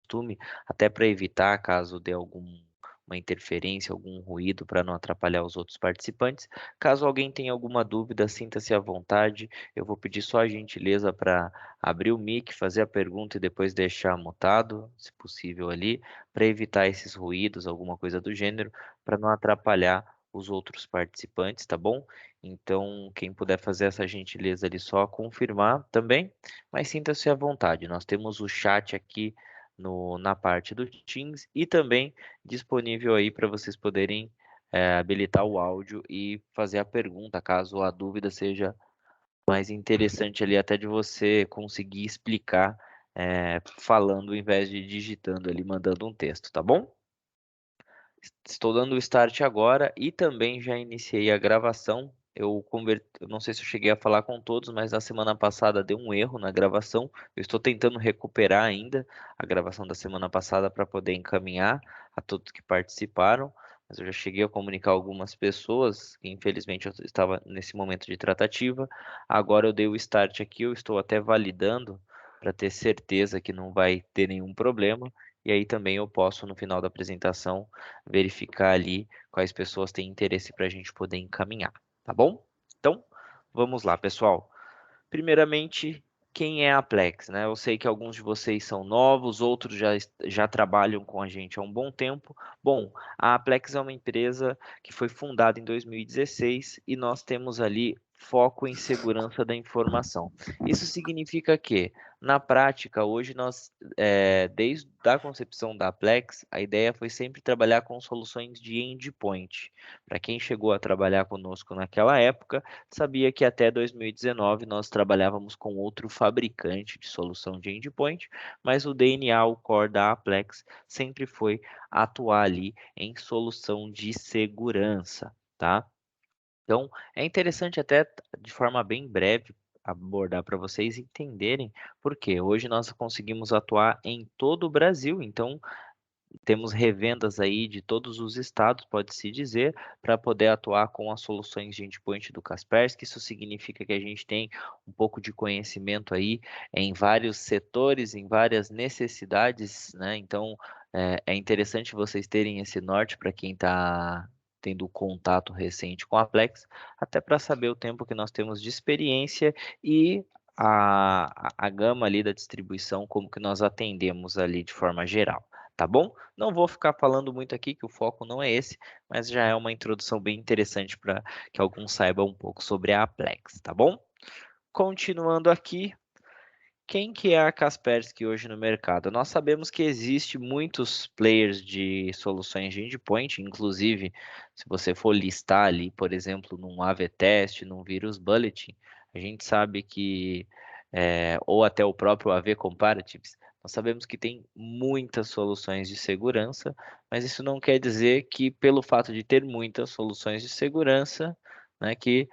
costume, até para evitar caso dê alguma interferência, algum ruído, para não atrapalhar os outros participantes. Caso alguém tenha alguma dúvida, sinta-se à vontade. Eu vou pedir só a gentileza para abrir o mic, fazer a pergunta e depois deixar mutado, se possível ali, para evitar esses ruídos, alguma coisa do gênero, para não atrapalhar os outros participantes, tá bom? Então, quem puder fazer essa gentileza ali, só confirmar também, mas sinta-se à vontade. Nós temos o chat aqui na parte do Teams e também disponível aí para vocês poderem habilitar o áudio e fazer a pergunta, caso a dúvida seja mais interessante ali, até de você conseguir explicar falando, ao invés de digitando ali, mandando um texto, tá bom? Estou dando o start agora e também já iniciei a gravação. Eu não sei se eu cheguei a falar com todos, mas na semana passada deu um erro na gravação. Eu estou tentando recuperar ainda a gravação da semana passada para poder encaminhar a todos que participaram. Mas eu já cheguei a comunicar algumas pessoas, que infelizmente eu estava nesse momento de tratativa. Agora eu dei o start aqui, eu estou até validando para ter certeza que não vai ter nenhum problema. E aí também eu posso, no final da apresentação, verificar ali quais pessoas têm interesse para a gente poder encaminhar, tá bom? Então, vamos lá, pessoal. Primeiramente, quem é a Plex, né? Eu sei que alguns de vocês são novos, outros já trabalham com a gente há um bom tempo. Bom, a Plex é uma empresa que foi fundada em 2016 e nós temos ali foco em segurança da informação. Isso significa que, na prática, hoje desde a concepção da Plex, a ideia foi sempre trabalhar com soluções de endpoint. Para quem chegou a trabalhar conosco naquela época, sabia que até 2019 nós trabalhávamos com outro fabricante de solução de endpoint, mas o DNA, o core da Aplex, sempre foi atuar ali em solução de segurança, tá? Então, é interessante até de forma bem breve abordar para vocês entenderem porque hoje nós conseguimos atuar em todo o Brasil, então temos revendas aí de todos os estados, pode-se dizer, para poder atuar com as soluções de endpoint do Kaspersky. Isso significa que a gente tem um pouco de conhecimento aí em vários setores, em várias necessidades, né? Então, é interessante vocês terem esse norte para quem está tendo contato recente com a Plex, até para saber o tempo que nós temos de experiência e a gama ali da distribuição, como que nós atendemos ali de forma geral, tá bom? Não vou ficar falando muito aqui, que o foco não é esse, mas já é uma introdução bem interessante para que alguns saibam um pouco sobre a Aplex, tá bom? Continuando aqui, quem que é a Kaspersky hoje no mercado? Nós sabemos que existe muitos players de soluções de endpoint, inclusive, se você for listar ali, por exemplo, num AV-Test, num Virus Bulletin, a gente sabe que, ou até o próprio AV Comparatives, nós sabemos que tem muitas soluções de segurança, mas isso não quer dizer que, pelo fato de ter muitas soluções de segurança, né, que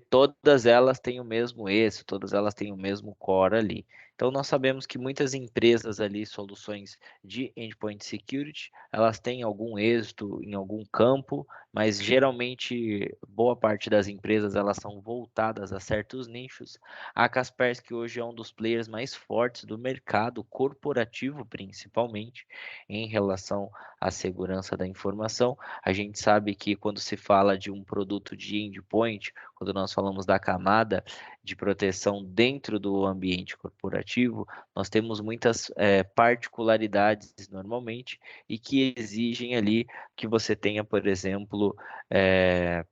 todas elas têm o mesmo eixo, todas elas têm o mesmo core ali. Então, nós sabemos que muitas empresas ali, soluções de endpoint security, elas têm algum êxito em algum campo, mas geralmente boa parte das empresas elas são voltadas a certos nichos. A Kaspersky hoje é um dos players mais fortes do mercado corporativo, principalmente, em relação à segurança da informação. A gente sabe que quando se fala de um produto de endpoint, quando nós falamos da camada de proteção dentro do ambiente corporativo, nós temos muitas particularidades normalmente e que exigem ali que você tenha, por exemplo, eh,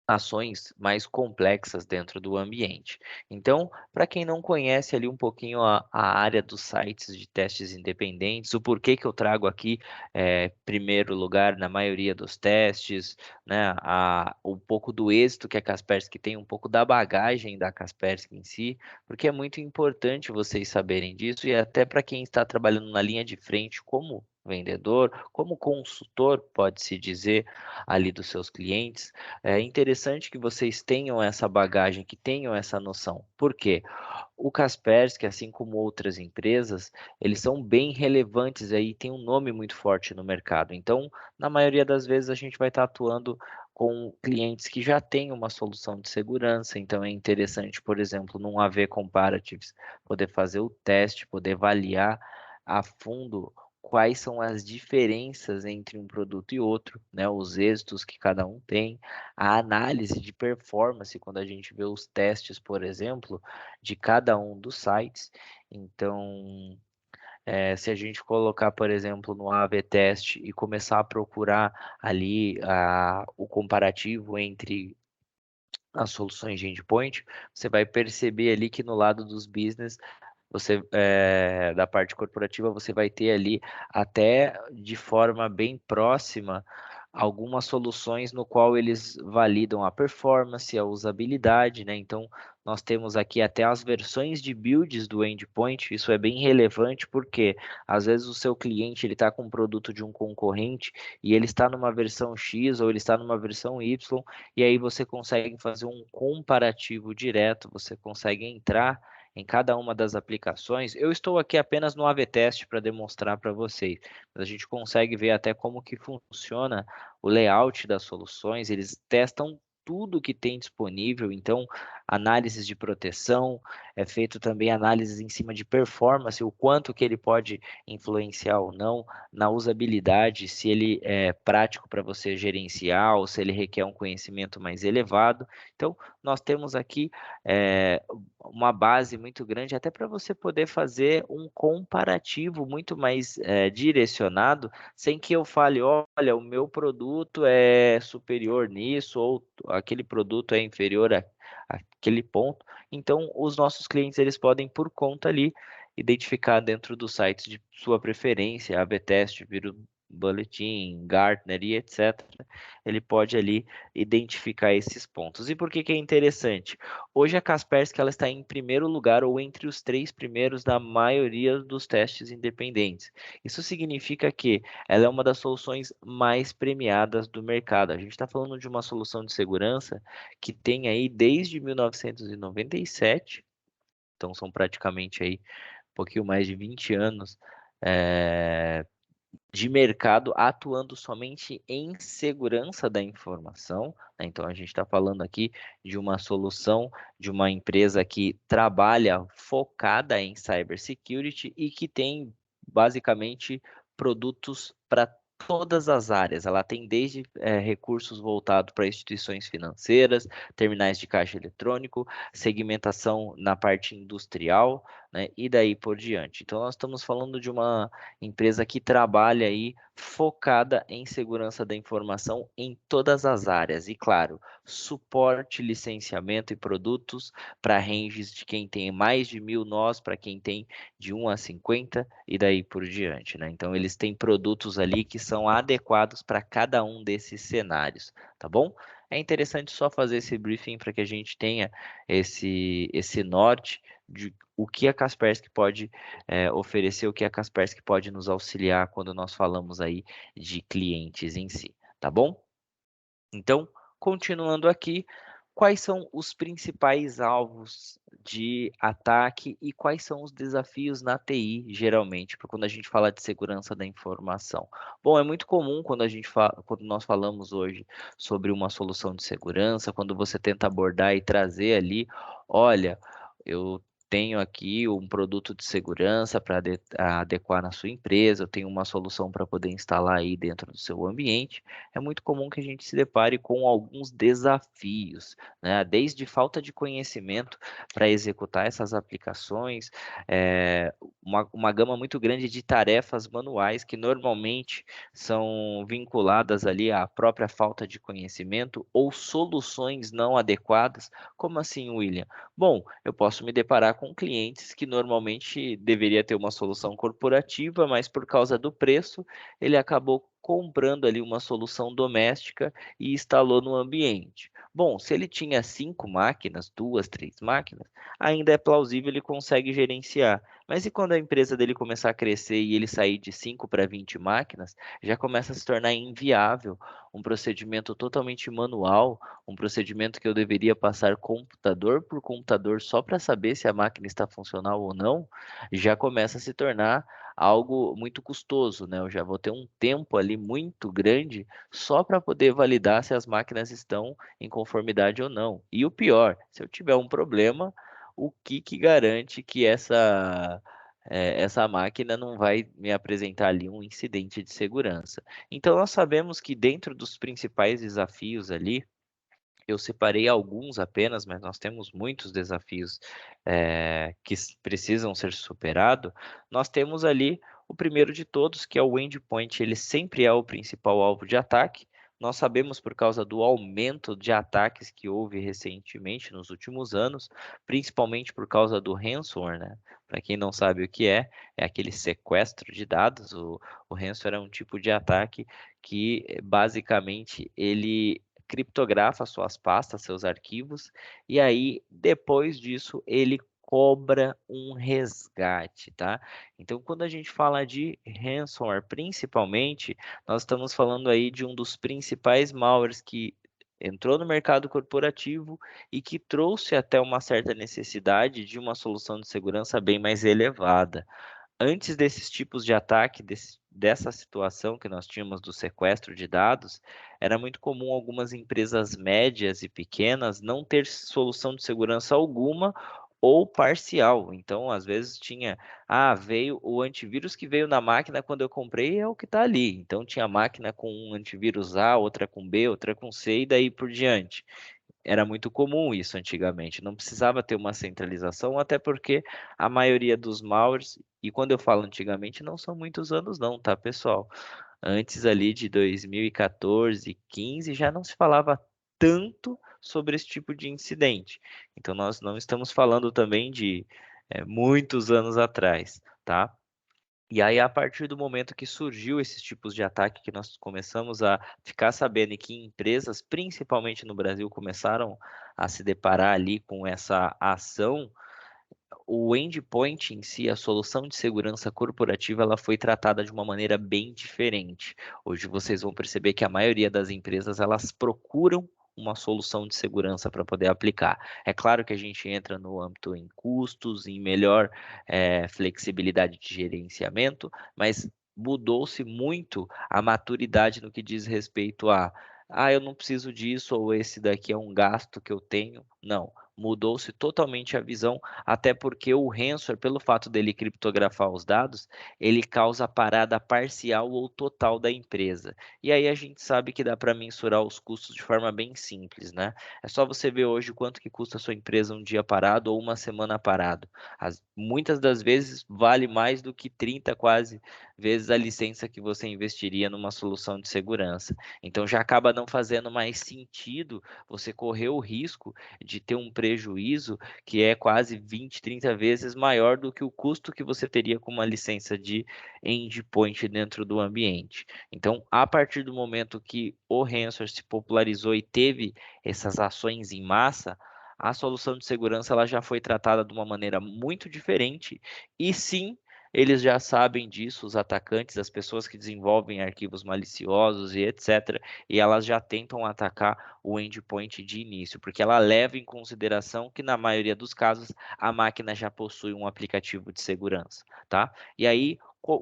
ações mais complexas dentro do ambiente. Então, para quem não conhece ali um pouquinho a área dos sites de testes independentes, o porquê que eu trago aqui primeiro lugar na maioria dos testes, né, um pouco do êxito que a Kaspersky tem, um pouco da bagagem da Kaspersky em si, porque é muito importante vocês saberem disso e até para quem está trabalhando na linha de frente como vendedor, como consultor, pode-se dizer, ali dos seus clientes, é interessante que vocês tenham essa bagagem, que tenham essa noção. Por quê? O Kaspersky, assim como outras empresas, eles são bem relevantes aí, tem um nome muito forte no mercado. Então, na maioria das vezes, a gente vai estar atuando com clientes que já têm uma solução de segurança. Então, é interessante, por exemplo, num AV Comparatives, poder fazer o teste, poder avaliar a fundo quais são as diferenças entre um produto e outro, né, os êxitos que cada um tem, a análise de performance, quando a gente vê os testes, por exemplo, de cada um dos sites. Então, se a gente colocar, por exemplo, no A/B teste e começar a procurar ali o comparativo entre as soluções de endpoint, você vai perceber ali que no lado dos business você, da parte corporativa, você vai ter ali, até de forma bem próxima, algumas soluções no qual eles validam a performance, a usabilidade, né? Então, nós temos aqui até as versões de builds do endpoint. Isso é bem relevante porque às vezes o seu cliente ele está com um produto de um concorrente e ele está numa versão X ou ele está numa versão Y, e aí você consegue fazer um comparativo direto, você consegue entrar em cada uma das aplicações. Eu estou aqui apenas no AV-Test para demonstrar para vocês, mas a gente consegue ver até como que funciona o layout das soluções. Eles testam tudo que tem disponível, então análises de proteção, é feito também análises em cima de performance, o quanto que ele pode influenciar ou não na usabilidade, se ele é prático para você gerenciar ou se ele requer um conhecimento mais elevado. Então, nós temos aqui uma base muito grande, até para você poder fazer um comparativo muito mais direcionado, sem que eu fale, olha, o meu produto é superior nisso, ou aquele produto é inferior àquele ponto. Então, os nossos clientes, eles podem, por conta ali, identificar dentro dos sites de sua preferência, A/B Test, Viro Bulletin, Gartner e etc. Ele pode ali identificar esses pontos. E por que que é interessante? Hoje a Kaspersky ela está em primeiro lugar ou entre os 3 primeiros na maioria dos testes independentes. Isso significa que ela é uma das soluções mais premiadas do mercado. A gente está falando de uma solução de segurança que tem aí desde 1997, então são praticamente aí um pouquinho mais de 20 anos eh, de mercado atuando somente em segurança da informação, né? Então, a gente está falando aqui de uma solução de uma empresa que trabalha focada em cybersecurity e que tem basicamente produtos para todas as áreas. Ela tem desde recursos voltados para instituições financeiras, terminais de caixa eletrônico, segmentação na parte industrial, né? E daí por diante. Então, nós estamos falando de uma empresa que trabalha aí focada em segurança da informação em todas as áreas. E claro, suporte, licenciamento e produtos para ranges de quem tem mais de 1.000 nós, para quem tem de 1 a 50 e daí por diante, né? Então eles têm produtos ali que são adequados para cada um desses cenários, tá bom? É interessante só fazer esse briefing para que a gente tenha esse norte de o que a Kaspersky pode oferecer, o que a Kaspersky pode nos auxiliar quando nós falamos aí de clientes em si, tá bom? Então, continuando aqui, quais são os principais alvos de ataque e quais são os desafios na TI, geralmente, para quando a gente fala de segurança da informação? Bom, é muito comum quando quando nós falamos hoje sobre uma solução de segurança, quando você tenta abordar e trazer ali, olha, eu tenho aqui um produto de segurança para adequar na sua empresa, eu tenho uma solução para poder instalar aí dentro do seu ambiente. É muito comum que a gente se depare com alguns desafios, né? Desde falta de conhecimento para executar essas aplicações, uma gama muito grande de tarefas manuais que normalmente são vinculadas ali à própria falta de conhecimento ou soluções não adequadas. Como assim, William? Bom, eu posso me deparar com clientes que normalmente deveria ter uma solução corporativa, mas por causa do preço, ele acabou comprando ali uma solução doméstica e instalou no ambiente. Bom, se ele tinha 5 máquinas, 2, 3 máquinas, ainda é plausível, ele consegue gerenciar. Mas e quando a empresa dele começar a crescer e ele sair de 5 para 20 máquinas, já começa a se tornar inviável um procedimento totalmente manual, um procedimento que eu deveria passar computador por computador só para saber se a máquina está funcional ou não, já começa a se tornar algo muito custoso, né? Eu já vou ter um tempo ali muito grande só para poder validar se as máquinas estão em conformidade ou não. E o pior, se eu tiver um problema, o que que garante que essa máquina não vai me apresentar ali um incidente de segurança. Então nós sabemos que dentro dos principais desafios ali, eu separei alguns apenas, mas nós temos muitos desafios, precisam ser superado. Nós temos ali o primeiro de todos, que é o endpoint, ele sempre é o principal alvo de ataque. Nós sabemos por causa do aumento de ataques que houve recentemente, nos últimos anos, principalmente por causa do ransomware, né. Para quem não sabe o que é aquele sequestro de dados. O ransomware é um tipo de ataque que, basicamente, ele criptografa suas pastas, seus arquivos, e aí depois disso ele cobra um resgate, tá. Então quando a gente fala de ransomware principalmente, nós estamos falando aí de um dos principais malwares que entrou no mercado corporativo e que trouxe até uma certa necessidade de uma solução de segurança bem mais elevada. Antes desses tipos de ataque, dessa situação que nós tínhamos do sequestro de dados, era muito comum algumas empresas médias e pequenas não ter solução de segurança alguma ou parcial. Então, às vezes tinha, veio o antivírus que veio na máquina quando eu comprei é o que está ali. Então tinha máquina com um antivírus A, outra com B, outra com C e daí por diante. Era muito comum isso antigamente, não precisava ter uma centralização, até porque a maioria dos malwares, e quando eu falo antigamente não são muitos anos não, tá pessoal? Antes ali de 2014, 15 já não se falava tanto sobre esse tipo de incidente. Então nós não estamos falando também de, muitos anos atrás, tá? E aí, a partir do momento que surgiu esses tipos de ataque, que nós começamos a ficar sabendo e que empresas, principalmente no Brasil, começaram a se deparar ali com essa ação, o endpoint em si, a solução de segurança corporativa, ela foi tratada de uma maneira bem diferente. Hoje vocês vão perceber que a maioria das empresas, elas procuram uma solução de segurança para poder aplicar. É claro que a gente entra no âmbito em custos, em melhor, flexibilidade de gerenciamento, mas mudou-se muito a maturidade no que diz respeito a: "Ah, eu não preciso disso", ou "Esse daqui é um gasto que eu tenho". Não, mudou-se totalmente a visão, até porque o ransomware, pelo fato dele criptografar os dados, ele causa parada parcial ou total da empresa. E aí a gente sabe que dá para mensurar os custos de forma bem simples, né. É só você ver hoje quanto que custa a sua empresa um dia parado ou uma semana parado. Muitas das vezes vale mais do que 30 quase vezes a licença que você investiria numa solução de segurança. Então já acaba não fazendo mais sentido você correr o risco de ter um prejuízo que é quase 20, 30 vezes maior do que o custo que você teria com uma licença de endpoint dentro do ambiente. Então, a partir do momento que o ransomware se popularizou e teve essas ações em massa, a solução de segurança ela já foi tratada de uma maneira muito diferente e sim, eles já sabem disso, os atacantes, as pessoas que desenvolvem arquivos maliciosos e etc, e elas já tentam atacar o endpoint de início, porque ela leva em consideração que, na maioria dos casos, a máquina já possui um aplicativo de segurança, tá? E aí,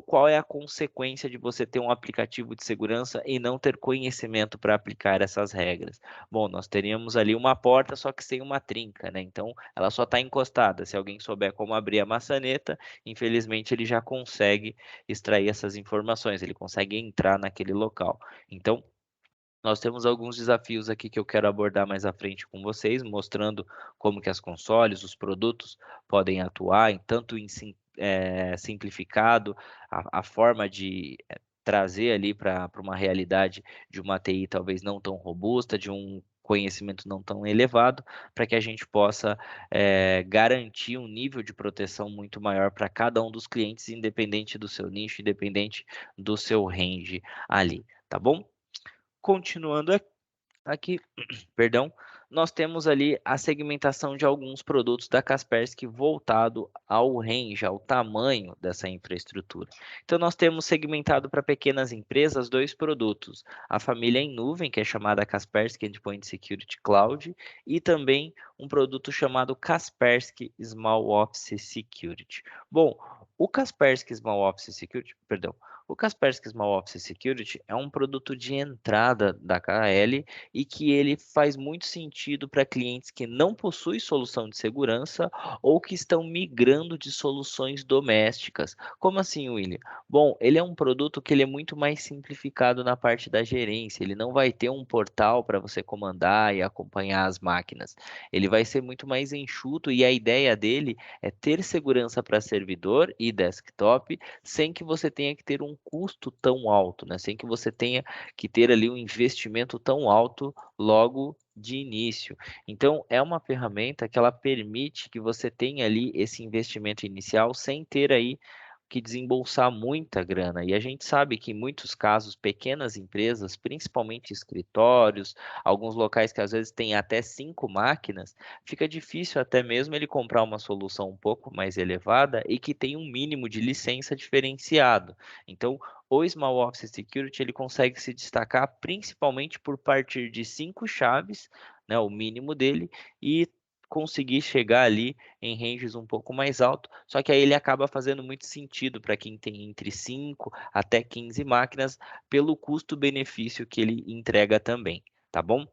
qual é a consequência de você ter um aplicativo de segurança e não ter conhecimento para aplicar essas regras? Bom, nós teríamos ali uma porta, só que sem uma trinca, né? Então, ela só está encostada. Se alguém souber como abrir a maçaneta, infelizmente ele já consegue extrair essas informações, ele consegue entrar naquele local. Então, nós temos alguns desafios aqui que eu quero abordar mais à frente com vocês, mostrando como que as consoles, os produtos podem atuar em tanto em simplificado, a forma de, trazer ali para uma realidade de uma TI talvez não tão robusta, de um conhecimento não tão elevado, para que a gente possa, garantir um nível de proteção muito maior para cada um dos clientes, independente do seu nicho, independente do seu range ali, tá bom? Continuando aqui, perdão, nós temos ali a segmentação de alguns produtos da Kaspersky voltado ao range, ao tamanho dessa infraestrutura. Então nós temos segmentado para pequenas empresas 2 produtos, a família em nuvem, que é chamada Kaspersky Endpoint Security Cloud, e também um produto chamado Kaspersky Small Office Security. Bom, o Kaspersky Small Office Security, perdão, o Kaspersky Small Office Security é um produto de entrada da KL e que ele faz muito sentido sentido para clientes que não possuem solução de segurança ou que estão migrando de soluções domésticas. Como assim, William? Bom, ele é um produto que ele é muito mais simplificado na parte da gerência. Ele não vai ter um portal para você comandar e acompanhar as máquinas. Ele vai ser muito mais enxuto e a ideia dele é ter segurança para servidor e desktop sem que você tenha que ter um custo tão alto, né? Sem que você tenha que ter ali um investimento tão alto logo de início. Então, é uma ferramenta que ela permite que você tenha ali esse investimento inicial sem ter aí que desembolsar muita grana. E a gente sabe que em muitos casos, pequenas empresas, principalmente escritórios, alguns locais que às vezes têm até 5 máquinas, fica difícil até mesmo ele comprar uma solução um pouco mais elevada e que tem um mínimo de licença diferenciado. Então, o Small Office Security ele consegue se destacar principalmente por partir de 5 chaves, né, o mínimo dele, e conseguir chegar ali em ranges um pouco mais alto, só que aí ele acaba fazendo muito sentido para quem tem entre 5 até 15 máquinas, pelo custo-benefício que ele entrega também, tá bom?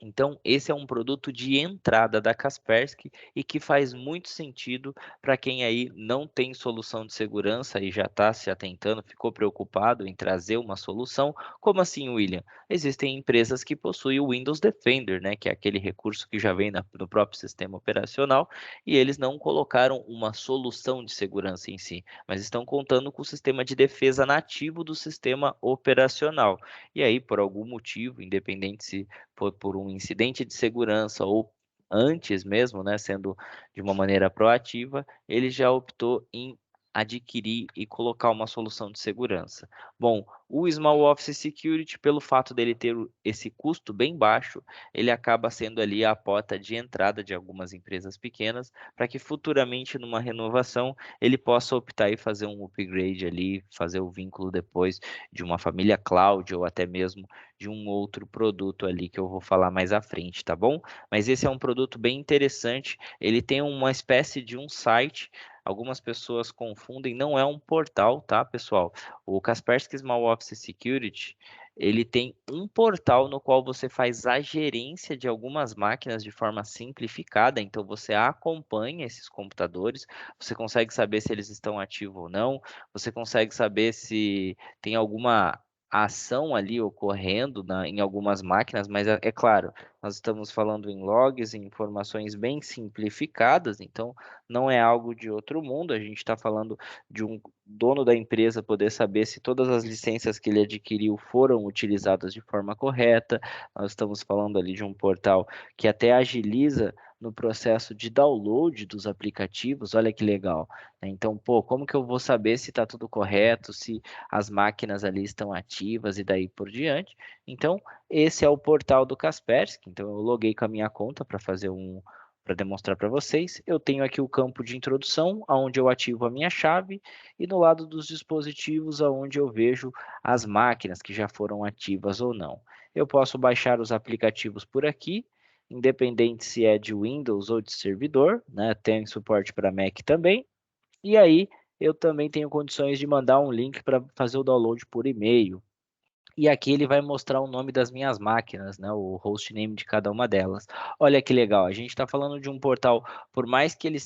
Então, esse é um produto de entrada da Kaspersky e que faz muito sentido para quem aí não tem solução de segurança e já está se atentando, ficou preocupado em trazer uma solução. Como assim, William? Existem empresas que possuem o Windows Defender, né, que é aquele recurso que já vem no próprio sistema operacional, e eles não colocaram uma solução de segurança em si, mas estão contando com o sistema de defesa nativo do sistema operacional. E aí, por algum motivo, independente se foi por um incidente de segurança ou antes mesmo, né, sendo de uma maneira proativa, ele já optou em adquirir e colocar uma solução de segurança. Bom, o Small Office Security, pelo fato dele ter esse custo bem baixo, ele acaba sendo ali a porta de entrada de algumas empresas pequenas, para que futuramente, numa renovação, ele possa optar e fazer um upgrade ali, fazer o vínculo depois de uma família cloud ou até mesmo de um outro produto ali que eu vou falar mais à frente, tá bom? Mas esse é um produto bem interessante, ele tem uma espécie de um site, algumas pessoas confundem, não é um portal, tá, pessoal? O Kaspersky Small Office Security, ele tem um portal no qual você faz a gerência de algumas máquinas de forma simplificada, então você acompanha esses computadores, você consegue saber se eles estão ativos ou não, você consegue saber se tem alguma ação ali ocorrendo em algumas máquinas, mas é claro, nós estamos falando em logs, em informações bem simplificadas, então não é algo de outro mundo, a gente está falando de um dono da empresa poder saber se todas as licenças que ele adquiriu foram utilizadas de forma correta, nós estamos falando ali de um portal que até agiliza no processo de download dos aplicativos, olha que legal, né? Então, pô, como que eu vou saber se está tudo correto, se as máquinas ali estão ativas e daí por diante. Então, esse é o portal do Kaspersky. Então, eu loguei com a minha conta para fazer para demonstrar para vocês. Eu tenho aqui o campo de introdução, onde eu ativo a minha chave, e no lado dos dispositivos, onde eu vejo as máquinas que já foram ativas ou não. Eu posso baixar os aplicativos por aqui, independente se é de Windows ou de servidor, né? Tem suporte para Mac também. E aí, eu também tenho condições de mandar um link para fazer o download por e-mail. E aqui ele vai mostrar o nome das minhas máquinas, né? O hostname de cada uma delas. Olha que legal, a gente está falando de um portal, por mais que ele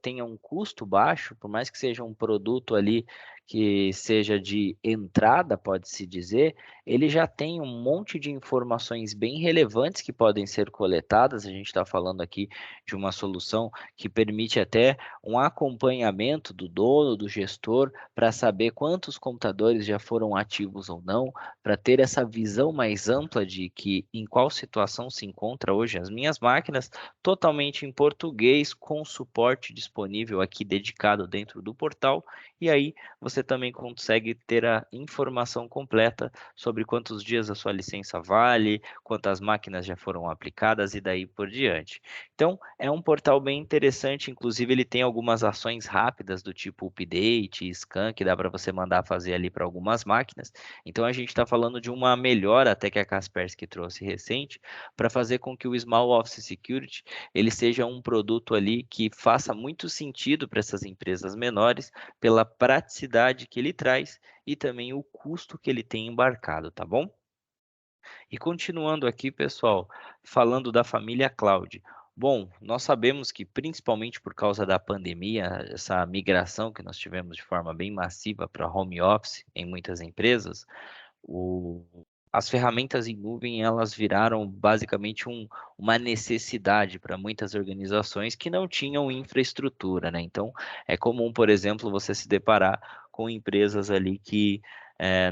tenha um custo baixo, por mais que seja um produto ali que seja de entrada, pode-se dizer, ele já tem um monte de informações bem relevantes que podem ser coletadas. A gente está falando aqui de uma solução que permite até um acompanhamento do dono, do gestor, para saber quantos computadores já foram ativos ou não, para ter essa visão mais ampla de que em qual situação se encontra hoje as minhas máquinas, totalmente em português, com suporte disponível aqui dedicado dentro do portal, e aí você também consegue ter a informação completa sobre quantos dias a sua licença vale, quantas máquinas já foram aplicadas e daí por diante. Então, é um portal bem interessante, inclusive ele tem algumas ações rápidas do tipo update, scan, que dá para você mandar fazer ali para algumas máquinas. Então, a gente está falando de uma melhora até que a Kaspersky trouxe recente, para fazer com que o Small Office Security ele seja um produto ali que faça muito sentido para essas empresas menores, pela praticidade que ele traz e também o custo que ele tem embarcado, tá bom? E continuando aqui, pessoal, falando da família cloud. Bom, nós sabemos que principalmente por causa da pandemia, essa migração que nós tivemos de forma bem massiva para home office em muitas empresas, o as ferramentas em nuvem, elas viraram basicamente uma necessidade para muitas organizações que não tinham infraestrutura, né. Então, é comum, por exemplo, você se deparar com empresas ali que,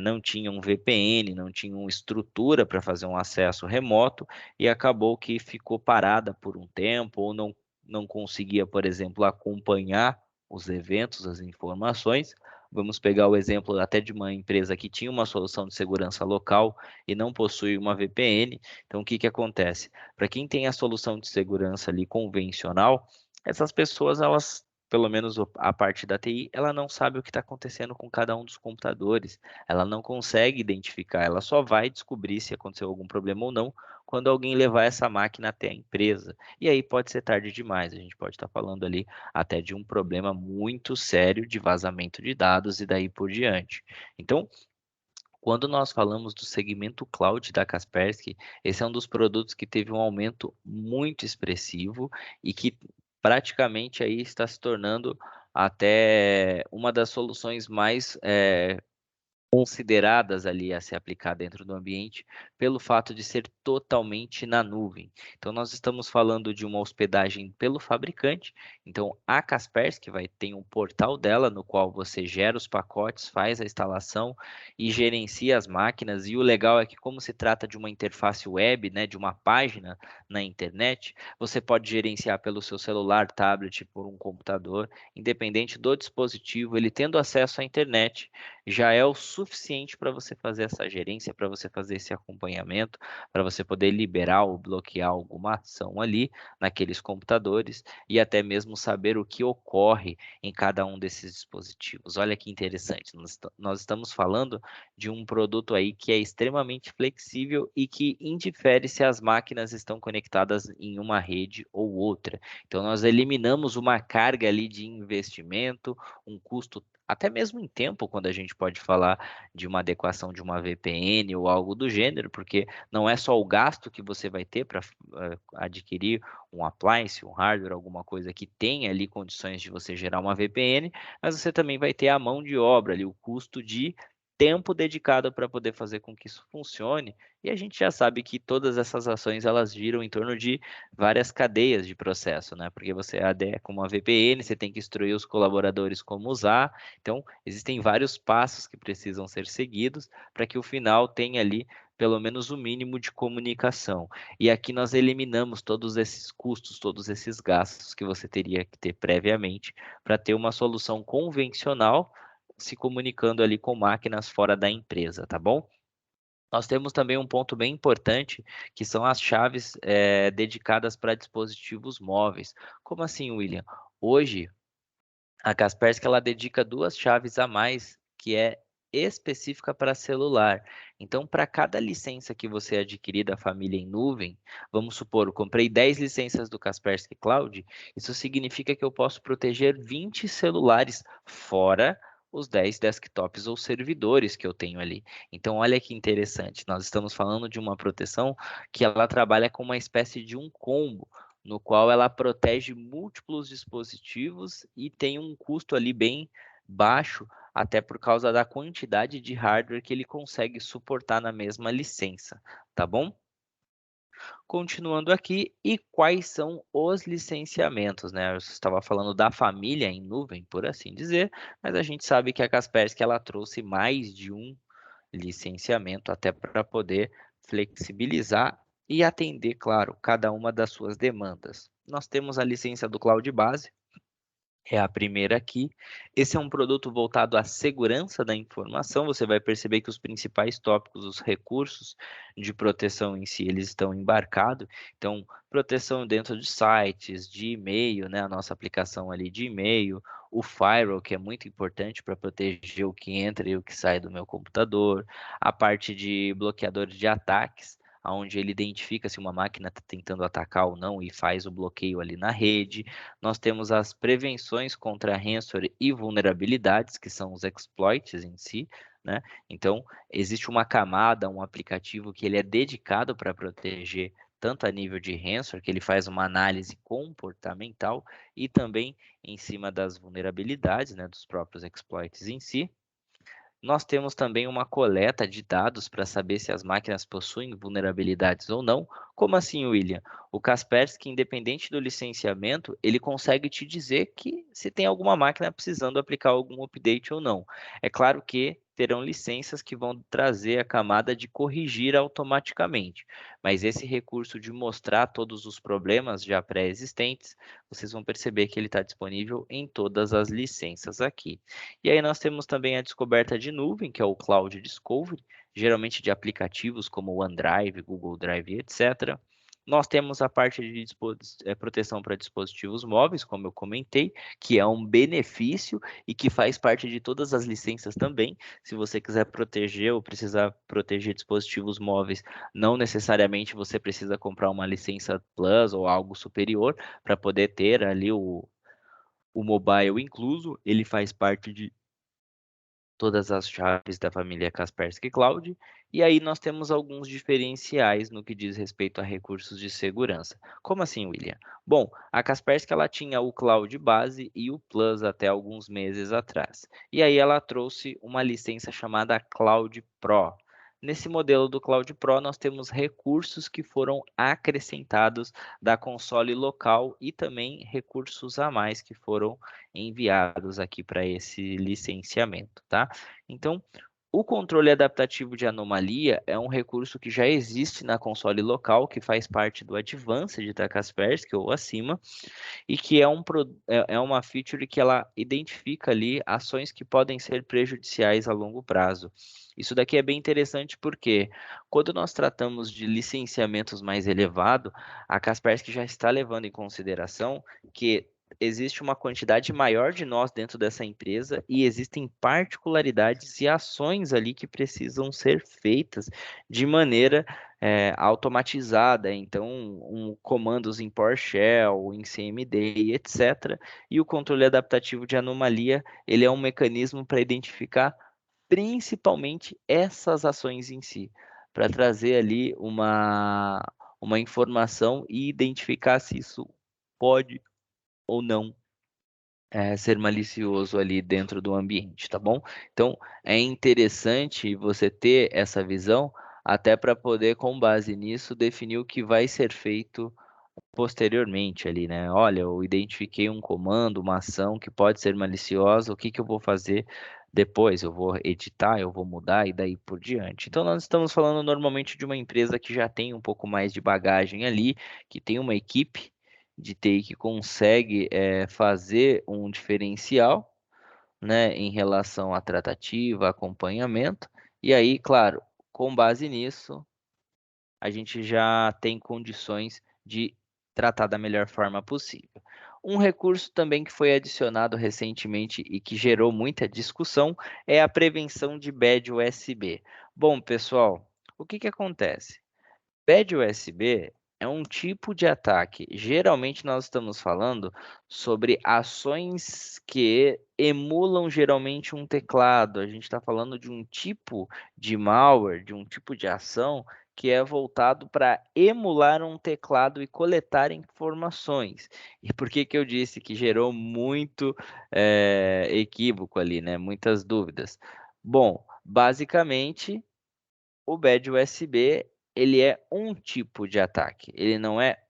não tinham VPN, não tinham estrutura para fazer um acesso remoto e acabou que ficou parada por um tempo ou não conseguia, por exemplo, acompanhar os eventos, as informações. Vamos pegar o exemplo até de uma empresa que tinha uma solução de segurança local e não possui uma VPN. Então, o que que acontece? Para quem tem a solução de segurança ali convencional, essas pessoas, elas, pelo menos a parte da TI, ela não sabe o que está acontecendo com cada um dos computadores. Ela não consegue identificar, ela só vai descobrir se aconteceu algum problema ou não quando alguém levar essa máquina até a empresa. E aí pode ser tarde demais. A gente pode estar falando ali até de um problema muito sério de vazamento de dados e daí por diante. Então, quando nós falamos do segmento cloud da Kaspersky, esse é um dos produtos que teve um aumento muito expressivo e que praticamente aí está se tornando até uma das soluções mais consideradas ali a se aplicar dentro do ambiente, pelo fato de ser totalmente na nuvem. Então nós estamos falando de uma hospedagem pelo fabricante, então a Kaspersky vai ter um portal dela no qual você gera os pacotes, faz a instalação e gerencia as máquinas, e o legal é que como se trata de uma interface web, né, de uma página na internet, você pode gerenciar pelo seu celular, tablet, por um computador, independente do dispositivo, ele tendo acesso à internet, já é o suficiente para você fazer essa gerência, para você fazer esse acompanhamento, para você poder liberar ou bloquear alguma ação ali naqueles computadores e até mesmo saber o que ocorre em cada um desses dispositivos. Olha que interessante, nós estamos falando de um produto aí que é extremamente flexível e que indifere se as máquinas estão conectadas em uma rede ou outra. Então nós eliminamos uma carga ali de investimento, um custo até mesmo em tempo, quando a gente pode falar de uma adequação de uma VPN ou algo do gênero, porque não é só o gasto que você vai ter para adquirir um appliance, um hardware, alguma coisa que tenha ali condições de você gerar uma VPN, mas você também vai ter a mão de obra ali, o custo de tempo dedicado para poder fazer com que isso funcione. E a gente já sabe que todas essas ações, elas giram em torno de várias cadeias de processo, né? Porque você adequa uma VPN, você tem que instruir os colaboradores como usar. Então, existem vários passos que precisam ser seguidos para que o final tenha ali pelo menos o mínimo de comunicação. E aqui nós eliminamos todos esses custos, todos esses gastos que você teria que ter previamente para ter uma solução convencional se comunicando ali com máquinas fora da empresa, tá bom? Nós temos também um ponto bem importante, que são as chaves, dedicadas para dispositivos móveis. Como assim, William? Hoje, a Kaspersky, ela dedica 2 chaves a mais, que é específica para celular. Então, para cada licença que você adquirir da família em nuvem, vamos supor, eu comprei 10 licenças do Kaspersky Cloud, isso significa que eu posso proteger 20 celulares, fora os 10 desktops ou servidores que eu tenho ali. Então, olha que interessante, nós estamos falando de uma proteção que ela trabalha com uma espécie de um combo, no qual ela protege múltiplos dispositivos e tem um custo ali bem baixo, até por causa da quantidade de hardware que ele consegue suportar na mesma licença, tá bom? Continuando aqui, e quais são os licenciamentos, né? Eu estava falando da família em nuvem, por assim dizer, mas a gente sabe que a Kaspersky, ela trouxe mais de um licenciamento até para poder flexibilizar e atender, claro, cada uma das suas demandas. Nós temos a licença do Cloud Base, é a primeira aqui. Esse é um produto voltado à segurança da informação. Você vai perceber que os principais tópicos, os recursos de proteção em si, eles estão embarcados. Então, proteção dentro de sites, de e-mail, né? A nossa aplicação ali de e-mail, o firewall, que é muito importante para proteger o que entra e o que sai do meu computador, a parte de bloqueadores de ataques, onde ele identifica se uma máquina está tentando atacar ou não e faz o bloqueio ali na rede. Nós temos as prevenções contra ransomware e vulnerabilidades, que são os exploits em si, né? Então, existe uma camada, um aplicativo que ele é dedicado para proteger tanto a nível de ransomware, que ele faz uma análise comportamental, e também em cima das vulnerabilidades, né, dos próprios exploits em si. Nós temos também uma coleta de dados para saber se as máquinas possuem vulnerabilidades ou não. Como assim, William? O Kaspersky, independente do licenciamento, ele consegue te dizer que se tem alguma máquina precisando aplicar algum update ou não. É claro que terão licenças que vão trazer a camada de corrigir automaticamente, mas esse recurso de mostrar todos os problemas já pré-existentes, vocês vão perceber que ele está disponível em todas as licenças aqui. E aí nós temos também a descoberta de nuvem, que é o Cloud Discovery, geralmente de aplicativos como o OneDrive, Google Drive, etc. Nós temos a parte de proteção para dispositivos móveis, como eu comentei, que é um benefício e que faz parte de todas as licenças também. Se você quiser proteger ou precisar proteger dispositivos móveis, não necessariamente você precisa comprar uma licença Plus ou algo superior para poder ter ali o mobile incluso. Ele faz parte de todas as chaves da família Kaspersky Cloud, e aí nós temos alguns diferenciais no que diz respeito a recursos de segurança. Como assim, William? Bom, a Kaspersky ela tinha o Cloud base e o Plus até alguns meses atrás. E aí ela trouxe uma licença chamada Cloud Pro. Nesse modelo do Cloud Pro, nós temos recursos que foram acrescentados da console local e também recursos a mais que foram enviados aqui para esse licenciamento, tá? Então, o controle adaptativo de anomalia é um recurso que já existe na console local, que faz parte do Advanced da Kaspersky ou acima, e que é uma feature que ela identifica ali ações que podem ser prejudiciais a longo prazo. Isso daqui é bem interessante porque quando nós tratamos de licenciamentos mais elevados, a Kaspersky já está levando em consideração que existe uma quantidade maior de nós dentro dessa empresa e existem particularidades e ações ali que precisam ser feitas de maneira automatizada, então comandos em PowerShell, em CMD, etc. E o controle adaptativo de anomalia, ele é um mecanismo para identificar principalmente essas ações em si, para trazer ali uma informação e identificar se isso pode ou não ser malicioso ali dentro do ambiente, tá bom? Então, é interessante você ter essa visão até para poder, com base nisso, definir o que vai ser feito posteriormente ali, né? Olha, eu identifiquei um comando, uma ação que pode ser maliciosa, o que que eu vou fazer depois? Eu vou editar, eu vou mudar e daí por diante. Então, nós estamos falando normalmente de uma empresa que já tem um pouco mais de bagagem ali, que tem uma equipe de TI que consegue fazer um diferencial, né, em relação à tratativa, acompanhamento, e aí, claro, com base nisso, a gente já tem condições de tratar da melhor forma possível. Um recurso também que foi adicionado recentemente e que gerou muita discussão é a prevenção de bad USB. Bom, pessoal, o que que acontece? Bad USB é um tipo de ataque. Geralmente nós estamos falando sobre ações que emulam geralmente um teclado. A gente está falando de um tipo de malware, de um tipo de ação que é voltado para emular um teclado e coletar informações. E por que que eu disse que gerou muito equívoco ali, né? Muitas dúvidas. Bom, basicamente o Bad USB, ele é um tipo de ataque, ele não é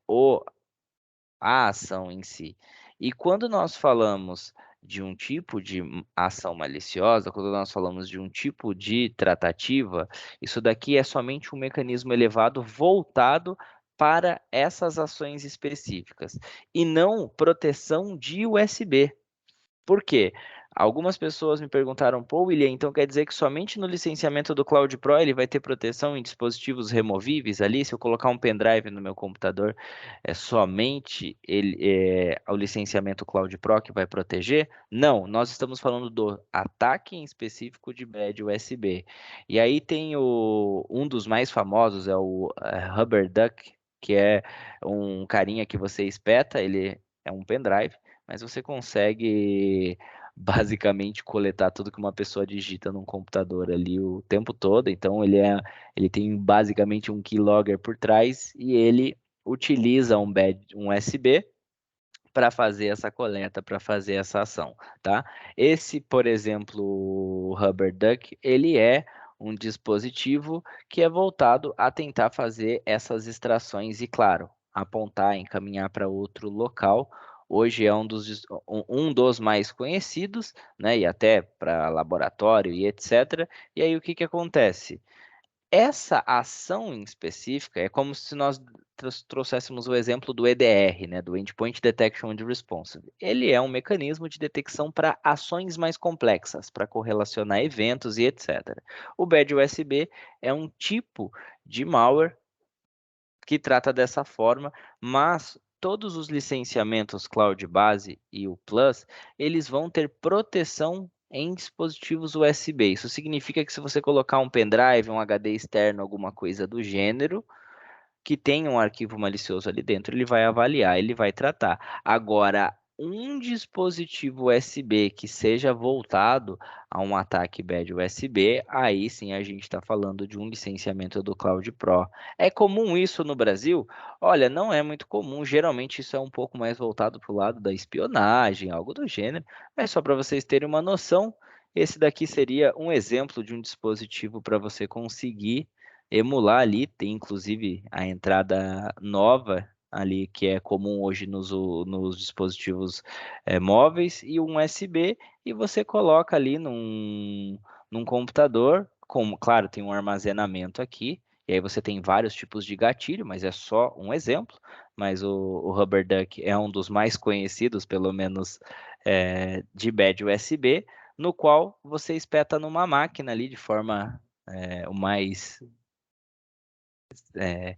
a ação em si. E quando nós falamos de um tipo de ação maliciosa, quando nós falamos de um tipo de tratativa, isso daqui é somente um mecanismo elevado voltado para essas ações específicas, e não proteção de USB. Por quê? Algumas pessoas me perguntaram: "Pô, William, então quer dizer que somente no licenciamento do Cloud Pro ele vai ter proteção em dispositivos removíveis ali? Se eu colocar um pendrive no meu computador, é somente o licenciamento Cloud Pro que vai proteger?" Não, nós estamos falando do ataque em específico de bad USB. E aí tem um dos mais famosos, é o Rubber Duck, que é um carinha que você espeta, ele é um pendrive, mas você consegue basicamente coletar tudo que uma pessoa digita num computador ali o tempo todo. Então ele tem basicamente um keylogger por trás e ele utiliza um USB para fazer essa coleta, para fazer essa ação, tá? Esse, por exemplo, o RubberDuck, ele é um dispositivo que é voltado a tentar fazer essas extrações e, claro, apontar, encaminhar para outro local. Hoje é um dos mais conhecidos, né? E até para laboratório e etc. E aí o que que acontece? Essa ação em específica é como se nós trouxéssemos o exemplo do EDR, né, do Endpoint Detection and Response. Ele é um mecanismo de detecção para ações mais complexas, para correlacionar eventos e etc. O Bad USB é um tipo de malware que trata dessa forma, mas todos os licenciamentos Cloud Base e o Plus, eles vão ter proteção em dispositivos USB. Isso significa que se você colocar um pendrive, um HD externo, alguma coisa do gênero, que tem um arquivo malicioso ali dentro, ele vai avaliar, ele vai tratar. Agora, um dispositivo USB que seja voltado a um ataque bad USB, aí sim a gente está falando de um licenciamento do Cloud Pro. É comum isso no Brasil? Olha, não é muito comum. Geralmente isso é um pouco mais voltado para o lado da espionagem, algo do gênero. Mas só para vocês terem uma noção, esse daqui seria um exemplo de um dispositivo para você conseguir emular ali, tem inclusive a entrada nova ali que é comum hoje nos dispositivos móveis e um USB e você coloca ali num computador, como claro, tem um armazenamento aqui, e aí você tem vários tipos de gatilho, mas é só um exemplo, mas o RubberDuck é um dos mais conhecidos, pelo menos de bad USB, no qual você espeta numa máquina ali de forma o mais é,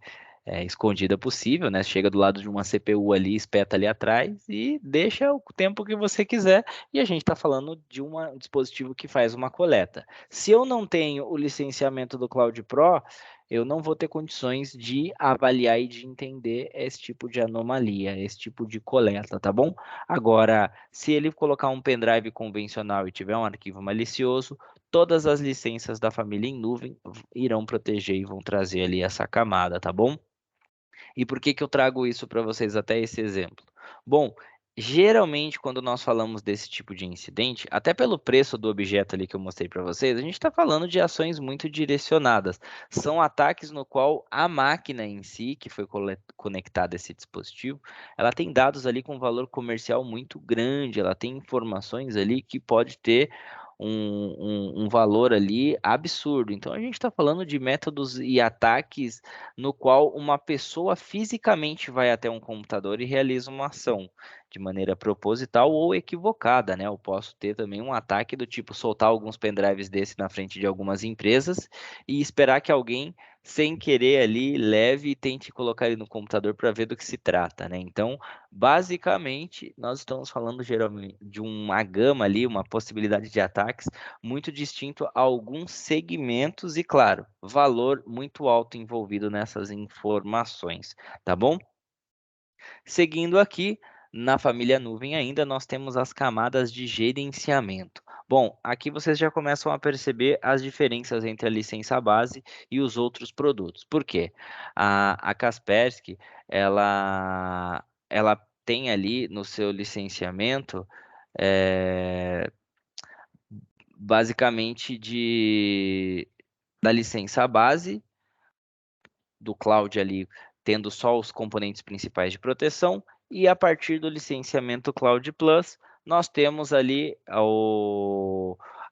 escondida possível, né? Chega do lado de uma CPU ali, espeta ali atrás e deixa o tempo que você quiser. E a gente está falando de um dispositivo que faz uma coleta. Se eu não tenho o licenciamento do Cloud Pro, eu não vou ter condições de avaliar e de entender esse tipo de anomalia, esse tipo de coleta, tá bom? Agora, se ele colocar um pendrive convencional e tiver um arquivo malicioso, todas as licenças da família em nuvem irão proteger e vão trazer ali essa camada, tá bom? E por que que eu trago isso para vocês até esse exemplo? Bom, geralmente quando nós falamos desse tipo de incidente, até pelo preço do objeto ali que eu mostrei para vocês, a gente está falando de ações muito direcionadas. São ataques no qual a máquina em si, que foi conectada a esse dispositivo, ela tem dados ali com valor comercial muito grande, ela tem informações ali que pode ter um valor ali absurdo. Então a gente está falando de métodos e ataques no qual uma pessoa fisicamente vai até um computador e realiza uma ação de maneira proposital ou equivocada, né? Eu posso ter também um ataque do tipo soltar alguns pendrives desse na frente de algumas empresas e esperar que alguém, sem querer ali, leve e tente colocar ele no computador para ver do que se trata, né? Então, basicamente, nós estamos falando geralmente de uma gama ali, uma possibilidade de ataques muito distinto a alguns segmentos e, claro, valor muito alto envolvido nessas informações, tá bom? Seguindo aqui, na família nuvem ainda, nós temos as camadas de gerenciamento. Bom, aqui vocês já começam a perceber as diferenças entre a licença base e os outros produtos. Por quê? A Kaspersky, ela tem ali no seu licenciamento, eh, basicamente da licença base do cloud ali, tendo só os componentes principais de proteção, e a partir do licenciamento Cloud Plus, nós temos ali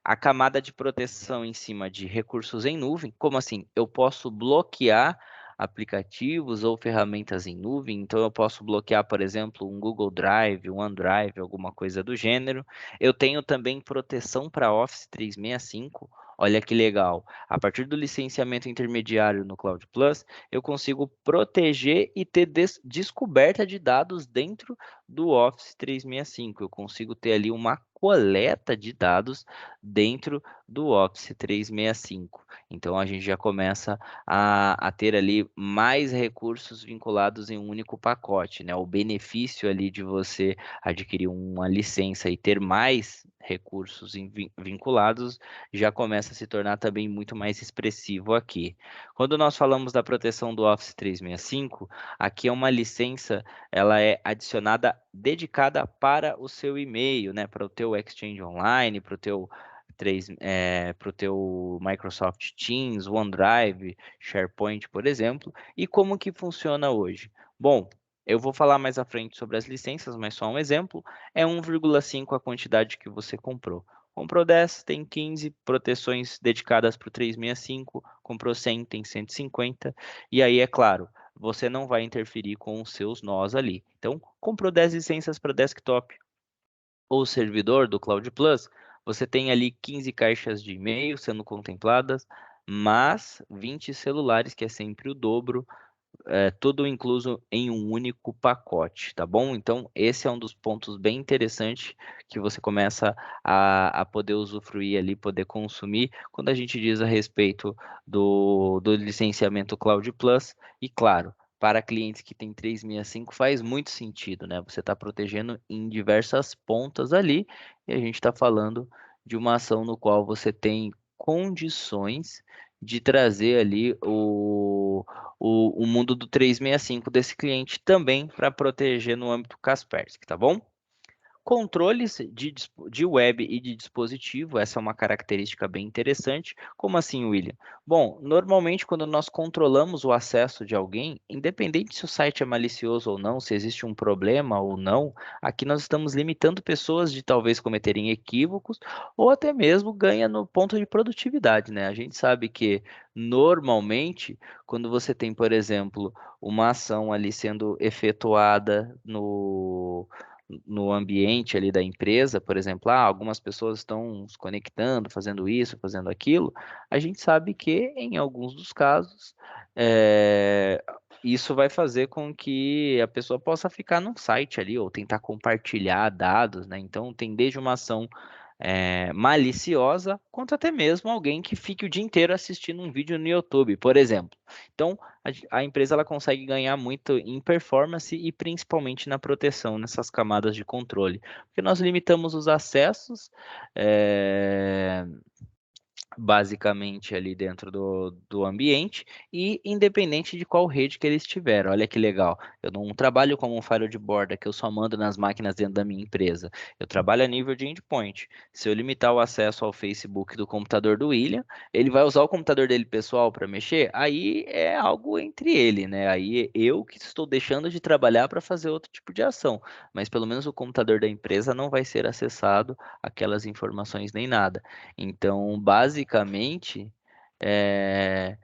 a camada de proteção em cima de recursos em nuvem. Como assim? Eu posso bloquear aplicativos ou ferramentas em nuvem, então eu posso bloquear, por exemplo, um Google Drive, um OneDrive, alguma coisa do gênero. Eu tenho também proteção para Office 365. Olha que legal. A partir do licenciamento intermediário no Cloud Plus, eu consigo proteger e ter descoberta de dados dentro do Office 365. Eu consigo ter ali uma coleta de dados dentro do Office 365. Então, a gente já começa a ter ali mais recursos vinculados em um único pacote, né? O benefício ali de você adquirir uma licença e ter mais recursos vinculados já começa a se tornar também muito mais expressivo aqui. Quando nós falamos da proteção do Office 365, aqui é uma licença, ela é adicionada dedicada para o seu e-mail, né? Para o teu Exchange Online, para o teu Microsoft Teams, OneDrive, SharePoint, por exemplo. E como que funciona hoje? Bom, eu vou falar mais à frente sobre as licenças, mas só um exemplo. É 1,5 a quantidade que você comprou. Comprou 10, tem 15 proteções dedicadas para o 365. Comprou 100, tem 150. E aí, é claro, você não vai interferir com os seus nós ali. Então, comprou 10 licenças para desktop ou servidor do Cloud Plus, você tem ali 15 caixas de e-mail sendo contempladas, mas 20 celulares, que é sempre o dobro, tudo incluso em um único pacote, tá bom? Então, esse é um dos pontos bem interessantes que você começa a poder usufruir ali, poder consumir, quando a gente diz a respeito do licenciamento Cloud Plus. E claro, para clientes que têm 365 faz muito sentido, né? Você está protegendo em diversas pontas ali, e a gente está falando de uma ação no qual você tem condições de trazer ali o mundo do 365 desse cliente também para proteger no âmbito Kaspersky, tá bom? Controles de web e de dispositivo, essa é uma característica bem interessante. Como assim, William? Bom, normalmente quando nós controlamos o acesso de alguém, independente se o site é malicioso ou não, se existe um problema ou não, aqui nós estamos limitando pessoas de talvez cometerem equívocos ou até mesmo ganha no ponto de produtividade, né? A gente sabe que normalmente quando você tem, por exemplo, uma ação ali sendo efetuada no ambiente ali da empresa, por exemplo, algumas pessoas estão se conectando, fazendo isso, fazendo aquilo, a gente sabe que em alguns dos casos eh, isso vai fazer com que a pessoa possa ficar num site ali ou tentar compartilhar dados, né? Então tem desde uma ação maliciosa, quanto até mesmo alguém que fique o dia inteiro assistindo um vídeo no YouTube, por exemplo. Então, a empresa ela consegue ganhar muito em performance e principalmente na proteção nessas camadas de controle, porque nós limitamos os acessos, é, basicamente ali dentro do ambiente e independente de qual rede que eles tiveram. Olha que legal. Eu não trabalho como um firewall de borda que eu só mando nas máquinas dentro da minha empresa. Eu trabalho a nível de endpoint. Se eu limitar o acesso ao Facebook do computador do William, ele vai usar o computador dele pessoal para mexer, aí é algo entre ele, né? Aí eu que estou deixando de trabalhar para fazer outro tipo de ação, mas pelo menos o computador da empresa não vai ser acessado aquelas informações nem nada. Então, basicamente, eh,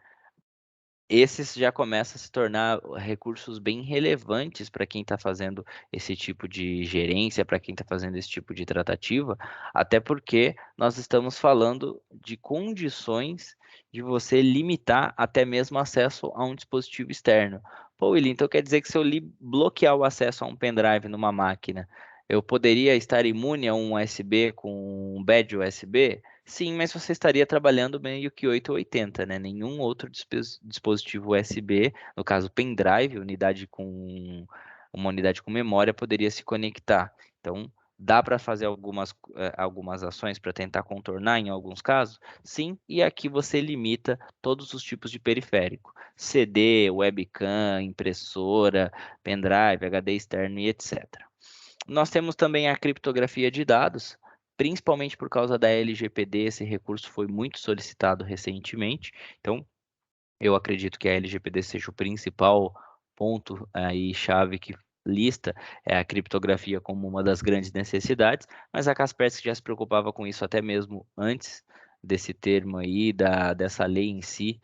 esses já começam a se tornar recursos bem relevantes para quem está fazendo esse tipo de gerência, para quem está fazendo esse tipo de tratativa, até porque nós estamos falando de condições de você limitar até mesmo acesso a um dispositivo externo. Pô, Willi, então quer dizer que se eu bloquear o acesso a um pendrive numa máquina, eu poderia estar imune a um USB com um badge USB? Sim, mas você estaria trabalhando meio que 880, né? Nenhum outro dispositivo USB, no caso pendrive, uma unidade com memória, poderia se conectar. Então, dá para fazer algumas ações para tentar contornar em alguns casos? Sim, e aqui você limita todos os tipos de periférico: CD, webcam, impressora, pendrive, HD externo e etc. Nós temos também a criptografia de dados, principalmente por causa da LGPD. Esse recurso foi muito solicitado recentemente. Então, eu acredito que a LGPD seja o principal ponto aí chave que lista a criptografia como uma das grandes necessidades, mas a Kaspersky já se preocupava com isso até mesmo antes desse termo aí, dessa lei em si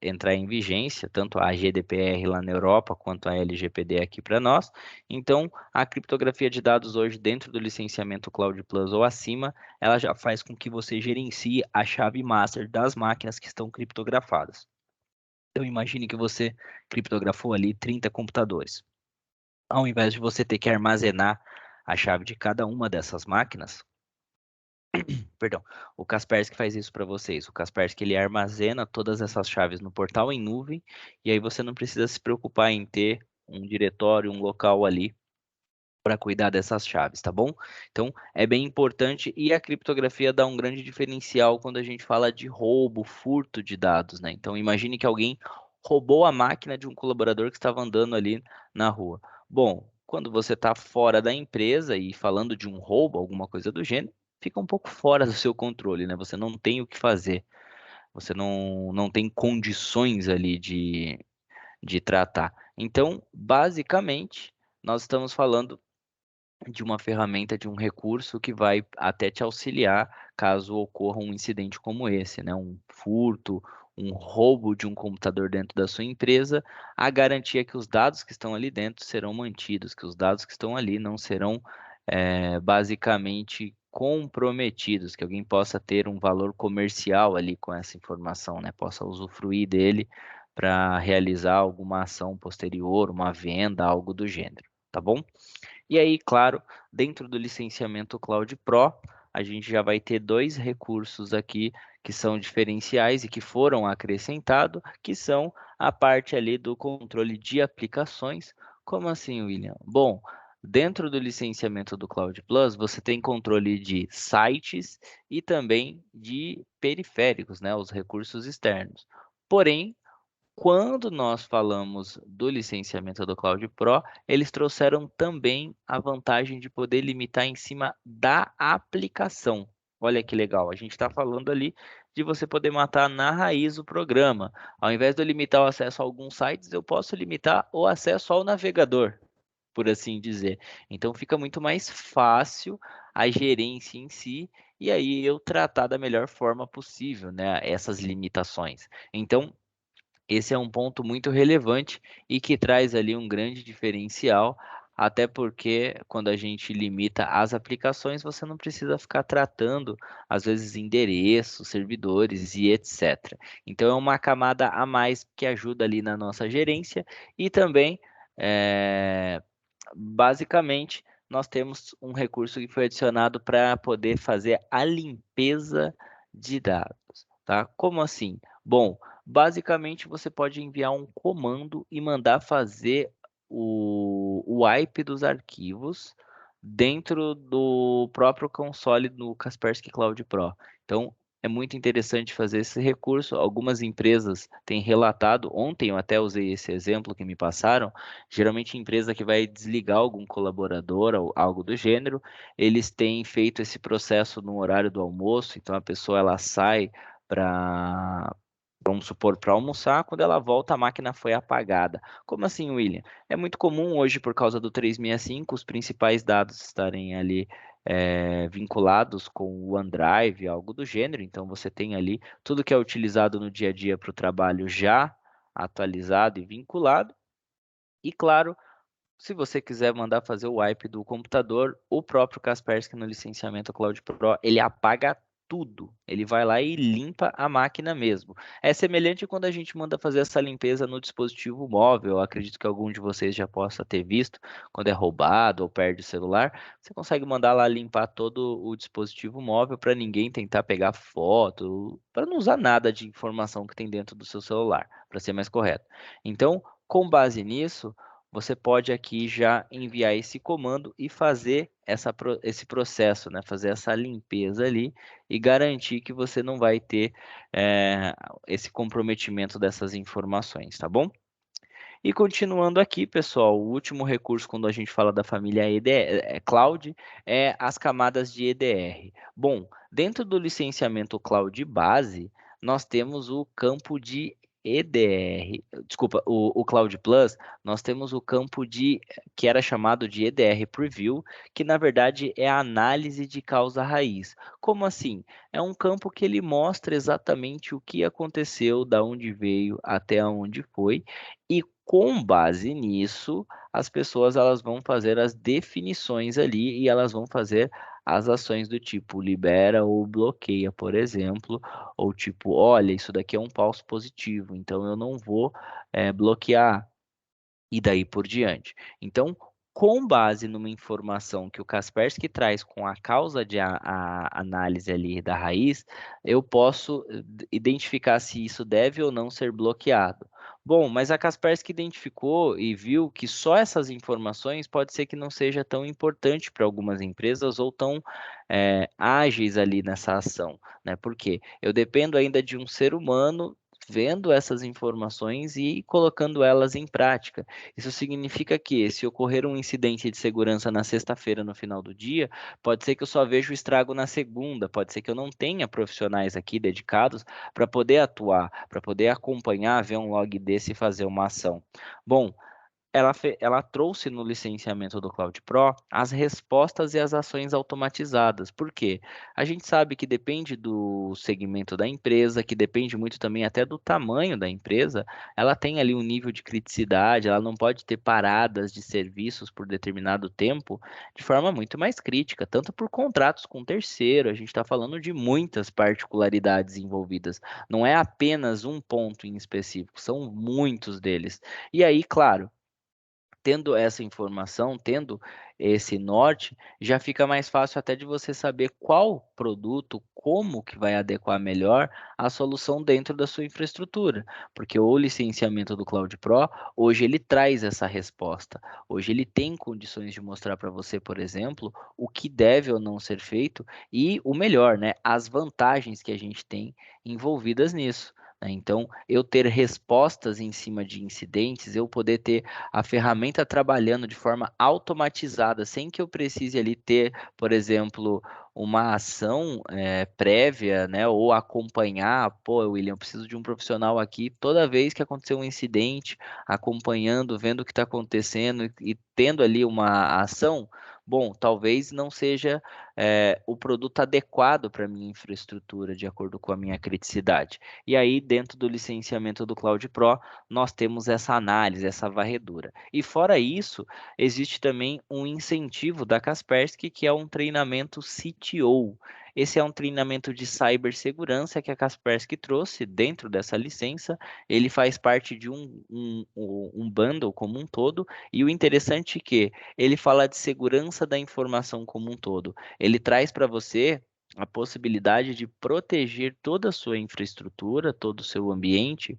entrar em vigência, tanto a GDPR lá na Europa quanto a LGPD aqui para nós. Então, a criptografia de dados hoje dentro do licenciamento Cloud Plus ou acima, ela já faz com que você gerencie a chave master das máquinas que estão criptografadas. Então, imagine que você criptografou ali 30 computadores. Ao invés de você ter que armazenar a chave de cada uma dessas máquinas, Perdão, o Kaspersky faz isso para vocês. O Kaspersky ele armazena todas essas chaves no portal em nuvem e aí você não precisa se preocupar em ter um diretório, um local ali para cuidar dessas chaves, tá bom? Então, é bem importante e a criptografia dá um grande diferencial quando a gente fala de roubo, furto de dados, né? Então, imagine que alguém roubou a máquina de um colaborador que estava andando ali na rua. Bom, quando você está fora da empresa e falando de um roubo, alguma coisa do gênero, fica um pouco fora do seu controle, né? Você não tem o que fazer, você não tem condições ali de tratar. Então, basicamente, nós estamos falando de uma ferramenta, de um recurso que vai até te auxiliar caso ocorra um incidente como esse, né? Um furto, um roubo de um computador dentro da sua empresa, a garantia que os dados que estão ali dentro serão mantidos, que os dados que estão ali não serão basicamente comprometidos, que alguém possa ter um valor comercial ali com essa informação, né? Possa usufruir dele para realizar alguma ação posterior, uma venda, algo do gênero, tá bom? E aí, claro, dentro do licenciamento Cloud Pro, a gente já vai ter dois recursos aqui que são diferenciais e que foram acrescentados, que são a parte ali do controle de aplicações. Como assim, William? Bom, dentro do licenciamento do Cloud Plus, você tem controle de sites e também de periféricos, né, os recursos externos. Porém, quando nós falamos do licenciamento do Cloud Pro, eles trouxeram também a vantagem de poder limitar em cima da aplicação. Olha que legal, a gente está falando ali de você poder matar na raiz o programa. Ao invés de eu limitar o acesso a alguns sites, eu posso limitar o acesso ao navegador, por assim dizer. Então fica muito mais fácil a gerência em si e aí eu tratar da melhor forma possível, né, essas limitações. Então, esse é um ponto muito relevante e que traz ali um grande diferencial, até porque quando a gente limita as aplicações, você não precisa ficar tratando, às vezes, endereços, servidores e etc. Então, é uma camada a mais que ajuda ali na nossa gerência e também, eh, basicamente, nós temos um recurso que foi adicionado para poder fazer a limpeza de dados, tá? Como assim? Bom, basicamente, você pode enviar um comando e mandar fazer o wipe dos arquivos dentro do próprio console do Kaspersky Cloud Pro. Então, é muito interessante fazer esse recurso. Algumas empresas têm relatado, ontem eu até usei esse exemplo que me passaram, geralmente empresa que vai desligar algum colaborador ou algo do gênero, eles têm feito esse processo no horário do almoço, então a pessoa ela sai para vamos supor, para almoçar, quando ela volta, a máquina foi apagada. Como assim, William? É muito comum hoje, por causa do 365, os principais dados estarem ali vinculados com o OneDrive, algo do gênero. Então, você tem ali tudo que é utilizado no dia a dia para o trabalho já atualizado e vinculado. E, claro, se você quiser mandar fazer o wipe do computador, o próprio Kaspersky no licenciamento Cloud Pro, ele apaga tudo. Ele vai lá e limpa a máquina mesmo. É semelhante quando a gente manda fazer essa limpeza no dispositivo móvel. Eu acredito que algum de vocês já possa ter visto, quando é roubado ou perde o celular, você consegue mandar lá limpar todo o dispositivo móvel para ninguém tentar pegar foto, para não usar nada de informação que tem dentro do seu celular, para ser mais correto. Então, com base nisso, você pode aqui já enviar esse comando e fazer esse processo, né? Fazer essa limpeza ali e garantir que você não vai ter eh, esse comprometimento dessas informações, tá bom? E continuando aqui, pessoal, o último recurso quando a gente fala da família Cloud é as camadas de EDR. Bom, dentro do licenciamento Cloud base, nós temos o campo de EDR, desculpa, o Cloud Plus, nós temos o campo de que era chamado de EDR Preview, que na verdade é a análise de causa raiz. Como assim? É um campo que ele mostra exatamente o que aconteceu, da onde veio até onde foi, e com base nisso, as pessoas elas vão fazer as definições ali e elas vão fazer as ações do tipo libera ou bloqueia, por exemplo, ou tipo, olha, isso daqui é um falso positivo, então eu não vou bloquear e daí por diante. Então, com base numa informação que o Kaspersky traz com a causa de a análise ali da raiz, eu posso identificar se isso deve ou não ser bloqueado. Bom, mas a Kaspersky identificou e viu que só essas informações pode ser que não seja tão importante para algumas empresas ou tão ágeis ali nessa ação, né? Por quê? Eu dependo ainda de um ser humano vendo essas informações e colocando elas em prática. Isso significa que, se ocorrer um incidente de segurança na sexta-feira no final do dia, pode ser que eu só veja o estrago na segunda, pode ser que eu não tenha profissionais aqui dedicados para poder atuar, para poder acompanhar, ver um log desse e fazer uma ação. Bom, ela trouxe no licenciamento do Cloud Pro as respostas e as ações automatizadas. Por quê? A gente sabe que depende do segmento da empresa, que depende muito também até do tamanho da empresa, ela tem ali um nível de criticidade, ela não pode ter paradas de serviços por determinado tempo de forma muito mais crítica, tanto por contratos com terceiro, a gente está falando de muitas particularidades envolvidas. Não é apenas um ponto em específico, são muitos deles. E aí, claro, tendo essa informação, tendo esse norte, já fica mais fácil até de você saber qual produto, como que vai adequar melhor a solução dentro da sua infraestrutura, porque o licenciamento do Cloud Pro, hoje ele traz essa resposta. Hoje ele tem condições de mostrar para você, por exemplo, o que deve ou não ser feito e o melhor, né, as vantagens que a gente tem envolvidas nisso, né? Então, eu ter respostas em cima de incidentes, eu poder ter a ferramenta trabalhando de forma automatizada, sem que eu precise ali ter, por exemplo, uma ação prévia, né, ou acompanhar, pô, William, eu preciso de um profissional aqui toda vez que acontecer um incidente, acompanhando, vendo o que está acontecendo e tendo ali uma ação. Bom, talvez não seja o produto adequado para a minha infraestrutura, de acordo com a minha criticidade. E aí, dentro do licenciamento do Cloud Pro, nós temos essa análise, essa varredura. E fora isso, existe também um incentivo da Kaspersky, que é um treinamento CTO. Esse é um treinamento de cibersegurança que a Kaspersky trouxe dentro dessa licença. Ele faz parte de um bundle como um todo. E o interessante é que ele fala de segurança da informação como um todo. Ele traz para você a possibilidade de proteger toda a sua infraestrutura, todo o seu ambiente,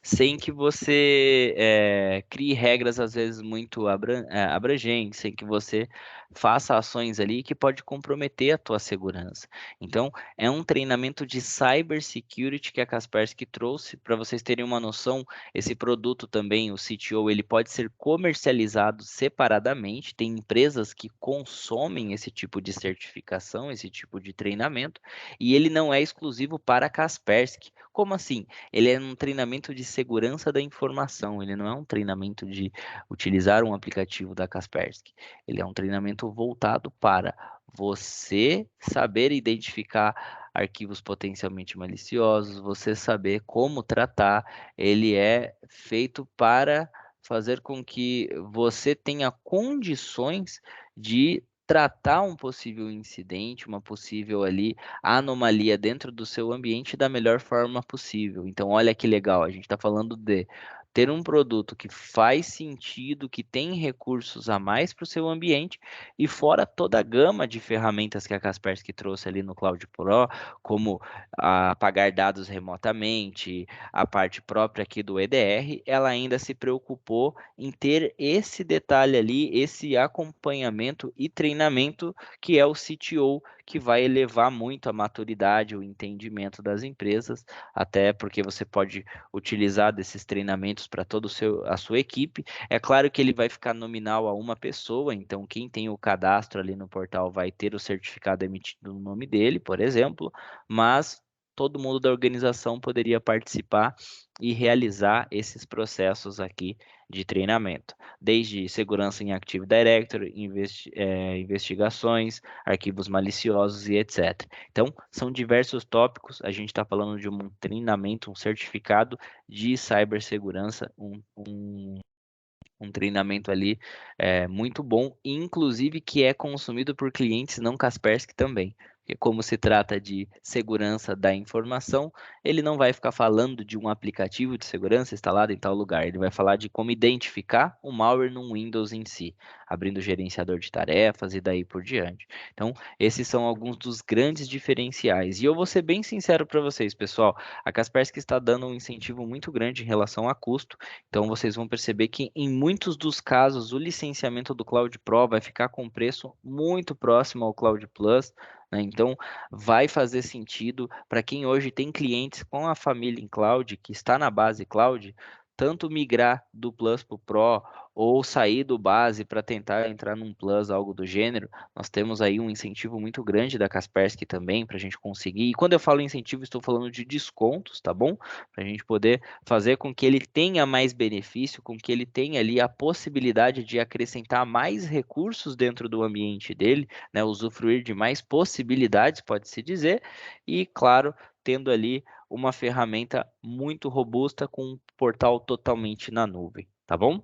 sem que você crie regras às vezes muito abrangentes, sem que você faça ações ali que pode comprometer a tua segurança. Então, é um treinamento de cybersecurity que a Kaspersky trouxe. Para vocês terem uma noção, esse produto também, o CTO, ele pode ser comercializado separadamente. Tem empresas que consomem esse tipo de certificação, esse tipo de treinamento, e ele não é exclusivo para a Kaspersky. Como assim? Ele é um treinamento de segurança da informação, ele não é um treinamento de utilizar um aplicativo da Kaspersky. Ele é um treinamento voltado para você saber identificar arquivos potencialmente maliciosos, você saber como tratar. Ele é feito para fazer com que você tenha condições de tratar um possível incidente, uma possível ali anomalia dentro do seu ambiente da melhor forma possível. Então, olha que legal, a gente está falando de ter um produto que faz sentido, que tem recursos a mais para o seu ambiente, e fora toda a gama de ferramentas que a Kaspersky trouxe ali no Cloud Pro, como apagar dados remotamente, a parte própria aqui do EDR, ela ainda se preocupou em ter esse detalhe ali, esse acompanhamento e treinamento que é o CTO, que vai elevar muito a maturidade, o entendimento das empresas, até porque você pode utilizar desses treinamentos para toda a sua equipe. É claro que ele vai ficar nominal a uma pessoa, então quem tem o cadastro ali no portal vai ter o certificado emitido no nome dele, por exemplo, mas todo mundo da organização poderia participar e realizar esses processos aqui de treinamento, desde segurança em Active Directory, investigações, arquivos maliciosos e etc. Então, são diversos tópicos. A gente está falando de um treinamento, um certificado de cibersegurança, um treinamento ali muito bom, inclusive que é consumido por clientes não Kaspersky também. Porque como se trata de segurança da informação, ele não vai ficar falando de um aplicativo de segurança instalado em tal lugar. Ele vai falar de como identificar o malware no Windows em si, abrindo o gerenciador de tarefas e daí por diante. Então, esses são alguns dos grandes diferenciais. E eu vou ser bem sincero para vocês, pessoal. A Kaspersky está dando um incentivo muito grande em relação a custo. Então, vocês vão perceber que em muitos dos casos, o licenciamento do Cloud Pro vai ficar com preço muito próximo ao Cloud Plus, né? Então, vai fazer sentido para quem hoje tem clientes com a família em cloud, que está na base cloud, tanto migrar do Plus para o Pro ou sair do base para tentar entrar num Plus, algo do gênero. Nós temos aí um incentivo muito grande da Kaspersky também para a gente conseguir. E quando eu falo incentivo, estou falando de descontos, tá bom? Para a gente poder fazer com que ele tenha mais benefício, com que ele tenha ali a possibilidade de acrescentar mais recursos dentro do ambiente dele, né, usufruir de mais possibilidades, pode-se dizer, e, claro, tendo ali uma ferramenta muito robusta com um portal totalmente na nuvem, tá bom?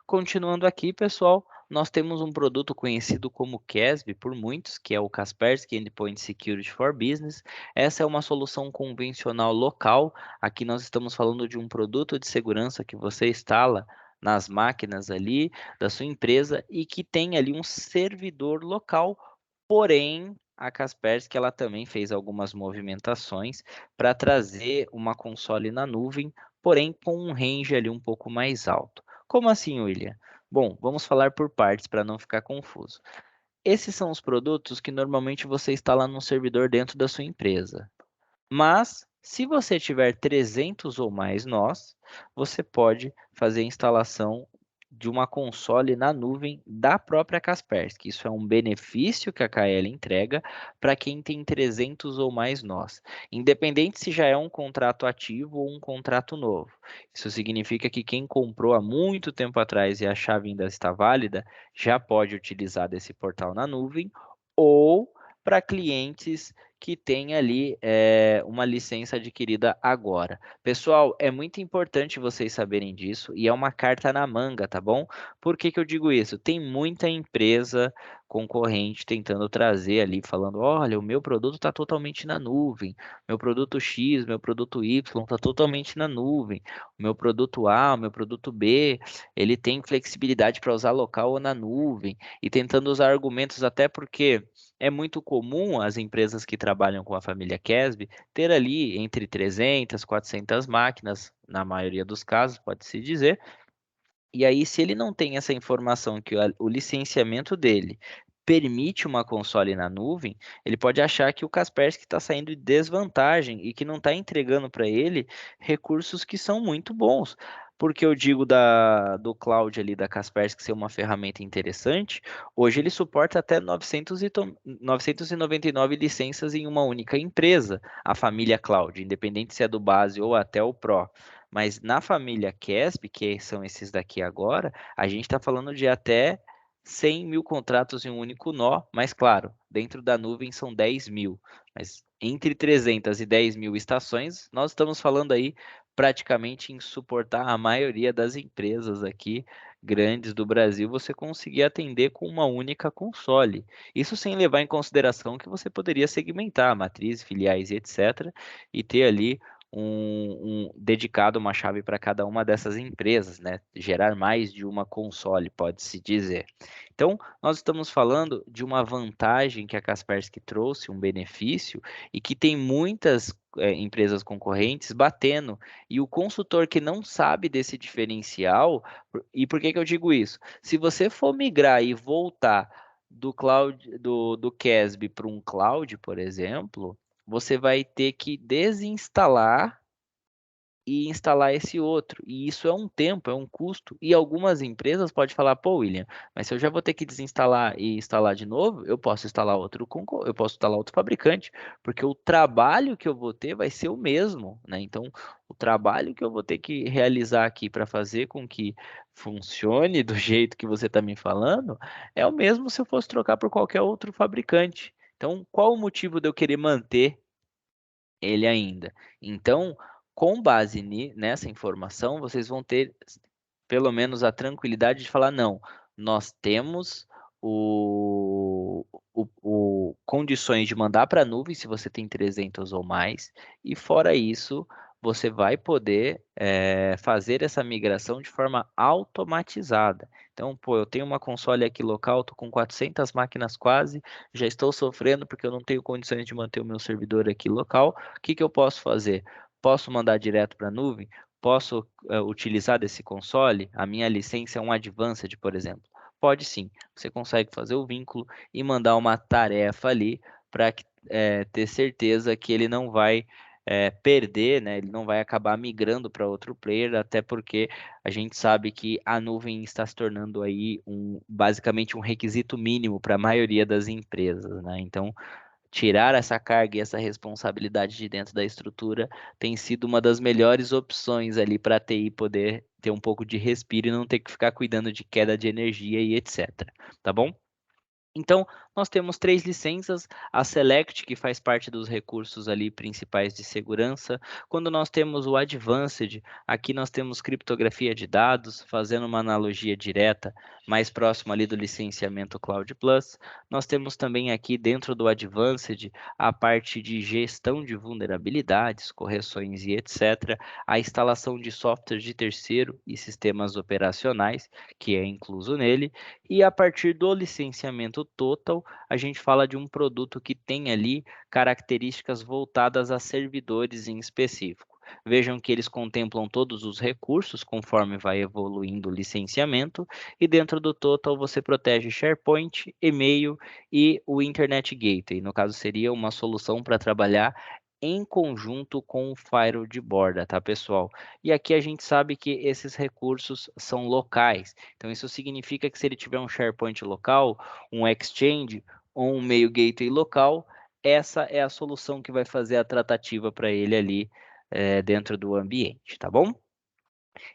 Continuando aqui, pessoal, nós temos um produto conhecido como CASB por muitos, que é o Kaspersky Endpoint Security for Business. Essa é uma solução convencional local. Aqui nós estamos falando de um produto de segurança que você instala nas máquinas ali da sua empresa e que tem ali um servidor local. Porém, a Kaspersky ela também fez algumas movimentações para trazer uma console na nuvem, porém com um range ali um pouco mais alto. Como assim, William? Bom, vamos falar por partes para não ficar confuso. Esses são os produtos que normalmente você instala no servidor dentro da sua empresa. Mas, se você tiver 300 ou mais nós, você pode fazer a instalação de uma console na nuvem da própria Kaspersky. Isso é um benefício que a KL entrega para quem tem 300 ou mais nós, independente se já é um contrato ativo ou um contrato novo. Isso significa que quem comprou há muito tempo atrás e a chave ainda está válida, já pode utilizar desse portal na nuvem ou para clientes que tem ali uma licença adquirida agora. Pessoal, é muito importante vocês saberem disso e é uma carta na manga, tá bom? Por que que eu digo isso? Tem muita empresa concorrente tentando trazer ali, falando: olha, o meu produto está totalmente na nuvem, meu produto X, meu produto Y está totalmente na nuvem, o meu produto A, o meu produto B, ele tem flexibilidade para usar local ou na nuvem, e tentando usar argumentos até porque é muito comum as empresas que trabalham com a família Casby ter ali entre 300, 400 máquinas, na maioria dos casos, pode-se dizer. E aí, se ele não tem essa informação que o licenciamento dele permite uma console na nuvem, ele pode achar que o Kaspersky está saindo de desvantagem e que não está entregando para ele recursos que são muito bons. Porque eu digo do cloud ali da Kaspersky ser uma ferramenta interessante, hoje ele suporta até 999 licenças em uma única empresa, a família cloud, independente se é do base ou até o Pro. Mas na família CASB, que são esses daqui agora, a gente está falando de até 100 mil contratos em um único nó, mas claro, dentro da nuvem são 10 mil. Mas entre 300 e 10 mil estações, nós estamos falando aí praticamente em suportar a maioria das empresas aqui grandes do Brasil, você conseguir atender com uma única console. Isso sem levar em consideração que você poderia segmentar matriz, filiais e etc. e ter ali dedicado uma chave para cada uma dessas empresas, né? Gerar mais de uma console, pode-se dizer. Então, nós estamos falando de uma vantagem que a Kaspersky trouxe, um benefício, e que tem muitas empresas concorrentes batendo. E o consultor que não sabe desse diferencial, e por que que eu digo isso? Se você for migrar e voltar do cloud do CASB para um cloud, por exemplo, você vai ter que desinstalar e instalar esse outro. E isso é um tempo, é um custo. E algumas empresas podem falar: pô, William, mas se eu já vou ter que desinstalar e instalar de novo, eu posso instalar eu posso instalar outro fabricante, porque o trabalho que eu vou ter vai ser o mesmo, né? Então, o trabalho que eu vou ter que realizar aqui para fazer com que funcione do jeito que você está me falando, é o mesmo se eu fosse trocar por qualquer outro fabricante. Então, qual o motivo de eu querer manter ele ainda? Então, com base nessa informação, vocês vão ter pelo menos a tranquilidade de falar: não, nós temos condições de mandar para a nuvem, se você tem 300 ou mais, e fora isso, você vai poder fazer essa migração de forma automatizada. Então, pô, eu tenho uma console aqui local, estou com 400 máquinas quase, já estou sofrendo porque eu não tenho condições de manter o meu servidor aqui local. O que que eu posso fazer? Posso mandar direto para a nuvem? Posso utilizar desse console? A minha licença é um Advanced, por exemplo. Pode sim, você consegue fazer o vínculo e mandar uma tarefa ali para ter certeza que ele não vai perder, né? Ele não vai acabar migrando para outro player, até porque a gente sabe que a nuvem está se tornando aí basicamente um requisito mínimo para a maioria das empresas, né? Então, tirar essa carga e essa responsabilidade de dentro da estrutura tem sido uma das melhores opções ali para a TI poder ter um pouco de respiro e não ter que ficar cuidando de queda de energia e etc. Tá bom? Então, nós temos 3 licenças, a Select, que faz parte dos recursos ali principais de segurança. Quando nós temos o Advanced, aqui nós temos criptografia de dados, fazendo uma analogia direta, mais próximo ali do licenciamento Cloud Plus. Nós temos também aqui dentro do Advanced a parte de gestão de vulnerabilidades, correções e etc. A instalação de softwares de terceiro e sistemas operacionais, que é incluso nele. E a partir do licenciamento total, a gente fala de um produto que tem ali características voltadas a servidores em específico. Vejam que eles contemplam todos os recursos conforme vai evoluindo o licenciamento, e dentro do total você protege SharePoint, e-mail e o Internet Gateway. No caso, seria uma solução para trabalhar em conjunto com o firewall de borda, tá, pessoal? E aqui a gente sabe que esses recursos são locais. Então, isso significa que se ele tiver um SharePoint local, um Exchange ou um Mail Gateway local, essa é a solução que vai fazer a tratativa para ele ali dentro do ambiente, tá bom?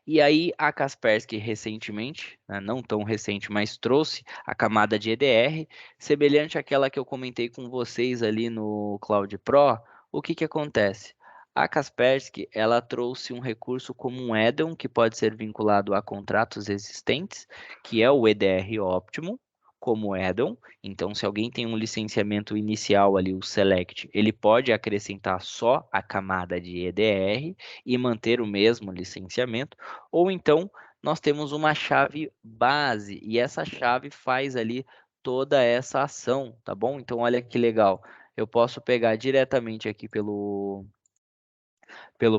E aí a Kaspersky recentemente, né, não tão recente, mas trouxe a camada de EDR, semelhante àquela que eu comentei com vocês ali no Cloud Pro. O que que acontece? A Kaspersky, ela trouxe um recurso como um add-on que pode ser vinculado a contratos existentes, que é o EDR Optimum, como add-on. Então, se alguém tem um licenciamento inicial ali, o Select, ele pode acrescentar só a camada de EDR e manter o mesmo licenciamento, ou então nós temos uma chave base e essa chave faz ali toda essa ação, tá bom? Então, olha que legal. Eu posso pegar diretamente aqui pelo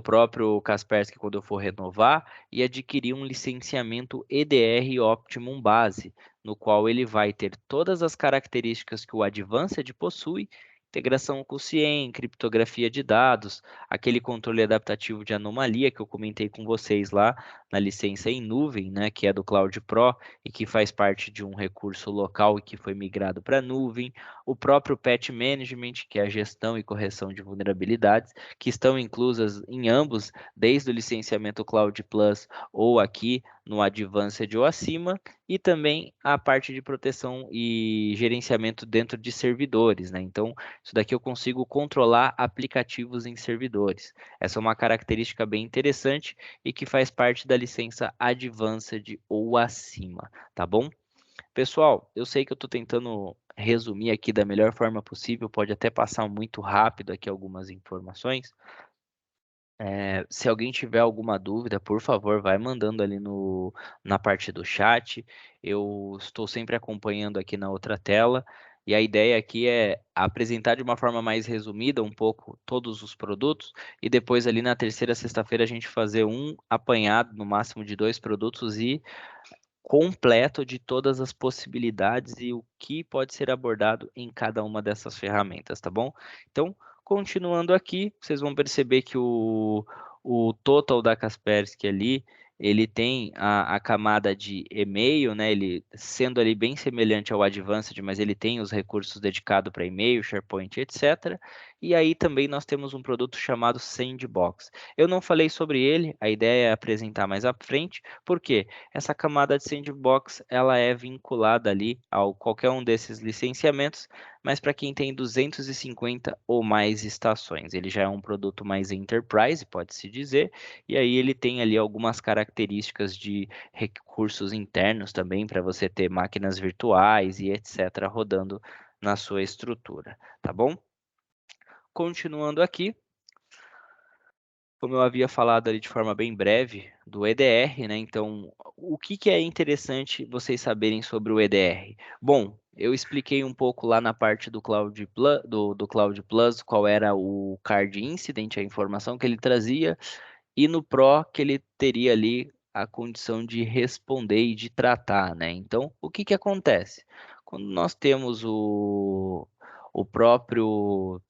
próprio Kaspersky quando eu for renovar e adquirir um licenciamento EDR Optimum Base, no qual ele vai ter todas as características que o Advanced possui, integração com o CIEM, criptografia de dados, aquele controle adaptativo de anomalia que eu comentei com vocês lá na licença em nuvem, né, que é do Cloud Pro e que faz parte de um recurso local e que foi migrado para a nuvem, o próprio Patch Management, que é a gestão e correção de vulnerabilidades, que estão inclusas em ambos, desde o licenciamento Cloud Plus ou aqui no Advanced ou acima, e também a parte de proteção e gerenciamento dentro de servidores, né? Então, isso daqui eu consigo controlar aplicativos em servidores. Essa é uma característica bem interessante e que faz parte da licença Advanced ou acima, tá bom? Pessoal, eu sei que eu estou tentando resumir aqui da melhor forma possível, pode até passar muito rápido aqui algumas informações. Se alguém tiver alguma dúvida, por favor, vai mandando ali na parte do chat. Eu estou sempre acompanhando aqui na outra tela. E a ideia aqui é apresentar de uma forma mais resumida um pouco todos os produtos e depois ali na terceira sexta-feira a gente fazer um apanhado, no máximo de 2 produtos e completo de todas as possibilidades e o que pode ser abordado em cada uma dessas ferramentas, tá bom? Então, continuando aqui, vocês vão perceber que o total da Kaspersky ali, ele tem a camada de e-mail, né? Ele sendo ali bem semelhante ao Advanced, mas ele tem os recursos dedicados para e-mail, SharePoint, etc. E aí também nós temos um produto chamado Sandbox. Eu não falei sobre ele, a ideia é apresentar mais à frente, porque essa camada de Sandbox ela é vinculada ali ao qualquer um desses licenciamentos, mas para quem tem 250 ou mais estações. Ele já é um produto mais enterprise, pode-se dizer, e aí ele tem ali algumas características de recursos internos também, para você ter máquinas virtuais e etc. rodando na sua estrutura, tá bom? Continuando aqui, como eu havia falado ali de forma bem breve do EDR, né? Então, o que que é interessante vocês saberem sobre o EDR? Bom, eu expliquei um pouco lá na parte do Cloud Plus, do Cloud Plus qual era o card incident, a informação que ele trazia, e no Pro que ele teria ali a condição de responder e de tratar, né? Então, o que que acontece? Quando nós temos o próprio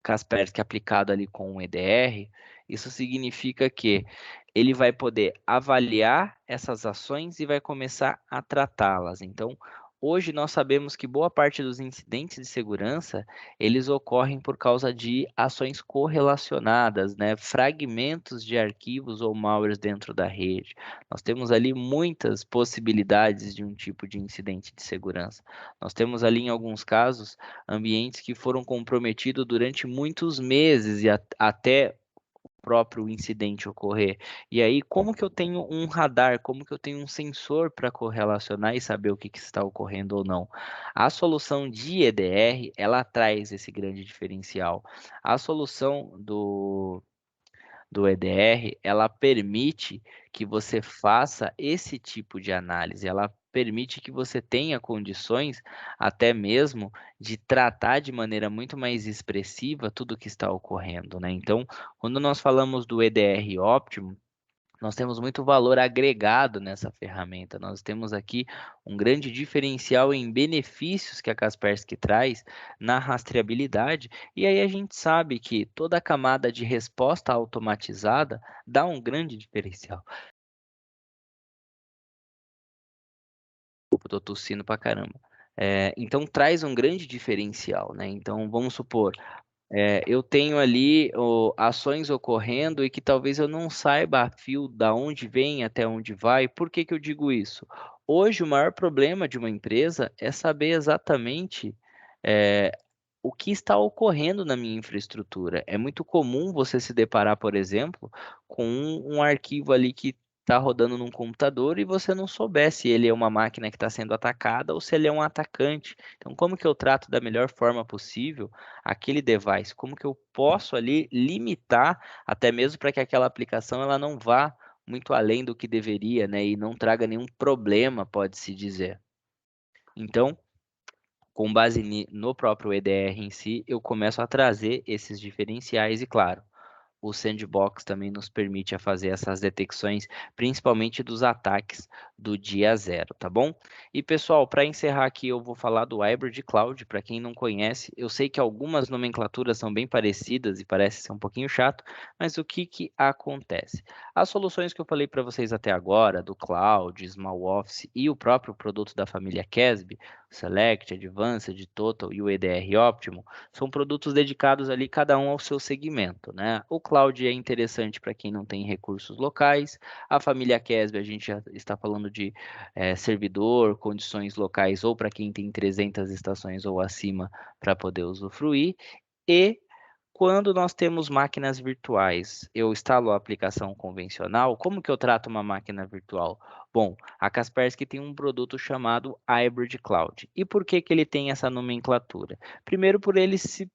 Kaspersky aplicado ali com o EDR, isso significa que ele vai poder avaliar essas ações e vai começar a tratá-las. Então, hoje nós sabemos que boa parte dos incidentes de segurança, eles ocorrem por causa de ações correlacionadas, né? Fragmentos de arquivos ou malwares dentro da rede. Nós temos ali muitas possibilidades de um tipo de incidente de segurança. Nós temos ali, em alguns casos, ambientes que foram comprometidos durante muitos meses e até o próprio incidente ocorrer. E aí, como que eu tenho um radar, como que eu tenho um sensor para correlacionar e saber o que, que está ocorrendo ou não? A solução de EDR, ela traz esse grande diferencial. A solução do EDR, ela permite que você faça esse tipo de análise, ela permite que você tenha condições até mesmo de tratar de maneira muito mais expressiva tudo o que está ocorrendo, né? Então, quando nós falamos do EDR óptimo, nós temos muito valor agregado nessa ferramenta. Nós temos aqui um grande diferencial em benefícios que a Kaspersky traz na rastreabilidade. E aí a gente sabe que toda a camada de resposta automatizada dá um grande diferencial. Desculpa, eu tô tossindo pra caramba. Então traz um grande diferencial, né? Então vamos supor, eu tenho ali ações ocorrendo e que talvez eu não saiba a fio da onde vem até onde vai. Por que que eu digo isso? Hoje, o maior problema de uma empresa é saber exatamente eh, o que está ocorrendo na minha infraestrutura. É muito comum você se deparar, por exemplo, com um arquivo ali que está rodando num computador e você não souber se ele é uma máquina que está sendo atacada ou se ele é um atacante. Então, como que eu trato da melhor forma possível aquele device? Como que eu posso ali limitar, até mesmo para que aquela aplicação ela não vá muito além do que deveria, né? E não traga nenhum problema, pode-se dizer. Então, com base no próprio EDR em si, eu começo a trazer esses diferenciais e, claro, o Sandbox também nos permite a fazer essas detecções, principalmente dos ataques do dia zero, tá bom? E pessoal, para encerrar aqui, eu vou falar do Hybrid Cloud. Para quem não conhece, eu sei que algumas nomenclaturas são bem parecidas e parece ser um pouquinho chato, mas o que que acontece? As soluções que eu falei para vocês até agora, do Cloud, Small Office e o próprio produto da família Casb, Select, Advanced, Total e o EDR Optimo, são produtos dedicados ali cada um ao seu segmento, né? O Cloud é interessante para quem não tem recursos locais. A família Casb, a gente já está falando de servidor, condições locais ou para quem tem 300 estações ou acima para poder usufruir. E quando nós temos máquinas virtuais, eu instalo a aplicação convencional, como que eu trato uma máquina virtual? Bom, a Kaspersky tem um produto chamado Hybrid Cloud. E por que que ele tem essa nomenclatura? Primeiro, por ele se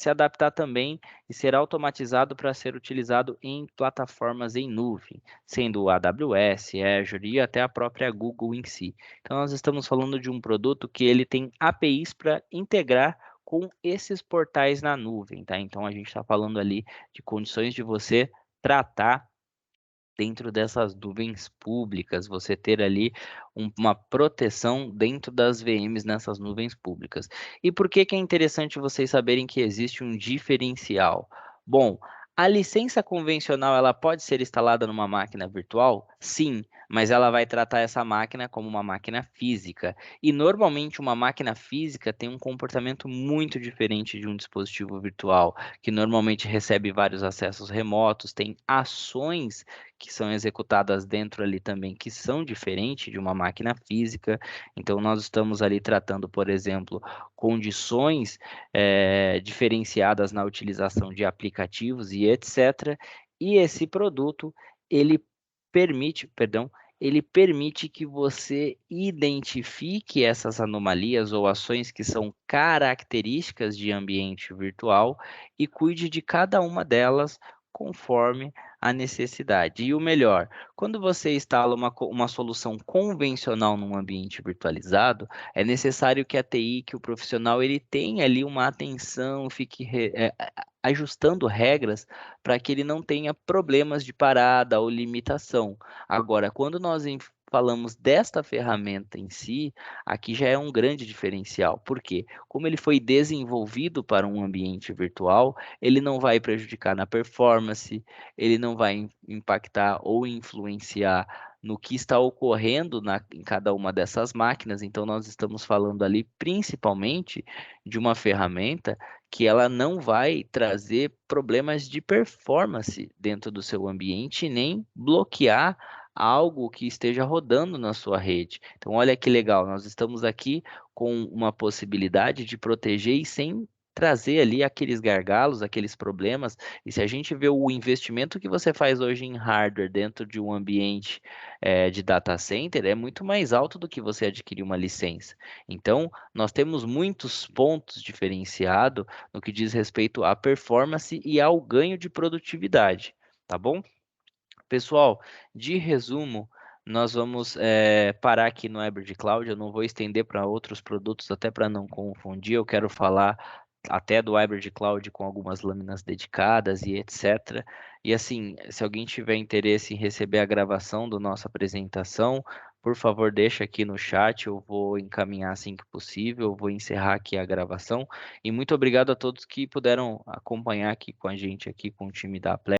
adaptar também e ser automatizado para ser utilizado em plataformas em nuvem, sendo o AWS, Azure e até a própria Google em si. Então, nós estamos falando de um produto que ele tem APIs para integrar com esses portais na nuvem, tá? Então a gente está falando ali de condições de você tratar dentro dessas nuvens públicas, você ter ali uma proteção dentro das VMs nessas nuvens públicas. E por que que é interessante vocês saberem que existe um diferencial? Bom, a licença convencional ela pode ser instalada numa máquina virtual? Sim, mas ela vai tratar essa máquina como uma máquina física. E normalmente uma máquina física tem um comportamento muito diferente de um dispositivo virtual, que normalmente recebe vários acessos remotos, tem ações que são executadas dentro ali também que são diferentes de uma máquina física. Então nós estamos ali tratando, por exemplo, condições diferenciadas na utilização de aplicativos e etc. E esse produto ele ele permite que você identifique essas anomalias ou ações que são características de ambiente virtual e cuide de cada uma delas conforme a necessidade. E o melhor, quando você instala uma solução convencional num ambiente virtualizado, é necessário que a TI, que o profissional, ele tenha ali uma atenção, fique ajustando regras para que ele não tenha problemas de parada ou limitação. Agora, quando nós falamos desta ferramenta em si, aqui já é um grande diferencial. Por quê? Como ele foi desenvolvido para um ambiente virtual, ele não vai prejudicar na performance, ele não vai impactar ou influenciar no que está ocorrendo em cada uma dessas máquinas. Então, nós estamos falando ali principalmente de uma ferramenta que ela não vai trazer problemas de performance dentro do seu ambiente, nem bloquear algo que esteja rodando na sua rede. Então, olha que legal, nós estamos aqui com uma possibilidade de proteger e sem trazer ali aqueles gargalos, aqueles problemas. E se a gente vê o investimento que você faz hoje em hardware dentro de um ambiente de data center, é muito mais alto do que você adquirir uma licença. Então, nós temos muitos pontos diferenciados no que diz respeito à performance e ao ganho de produtividade, tá bom? Pessoal, de resumo, nós vamos parar aqui no Hybrid Cloud. Eu não vou estender para outros produtos, até para não confundir. Eu quero falar até do Hybrid Cloud com algumas lâminas dedicadas e etc. E assim, se alguém tiver interesse em receber a gravação da nossa apresentação, por favor, deixa aqui no chat. Eu vou encaminhar assim que possível. Eu vou encerrar aqui a gravação. E muito obrigado a todos que puderam acompanhar aqui com a gente, aqui com o time da Apple.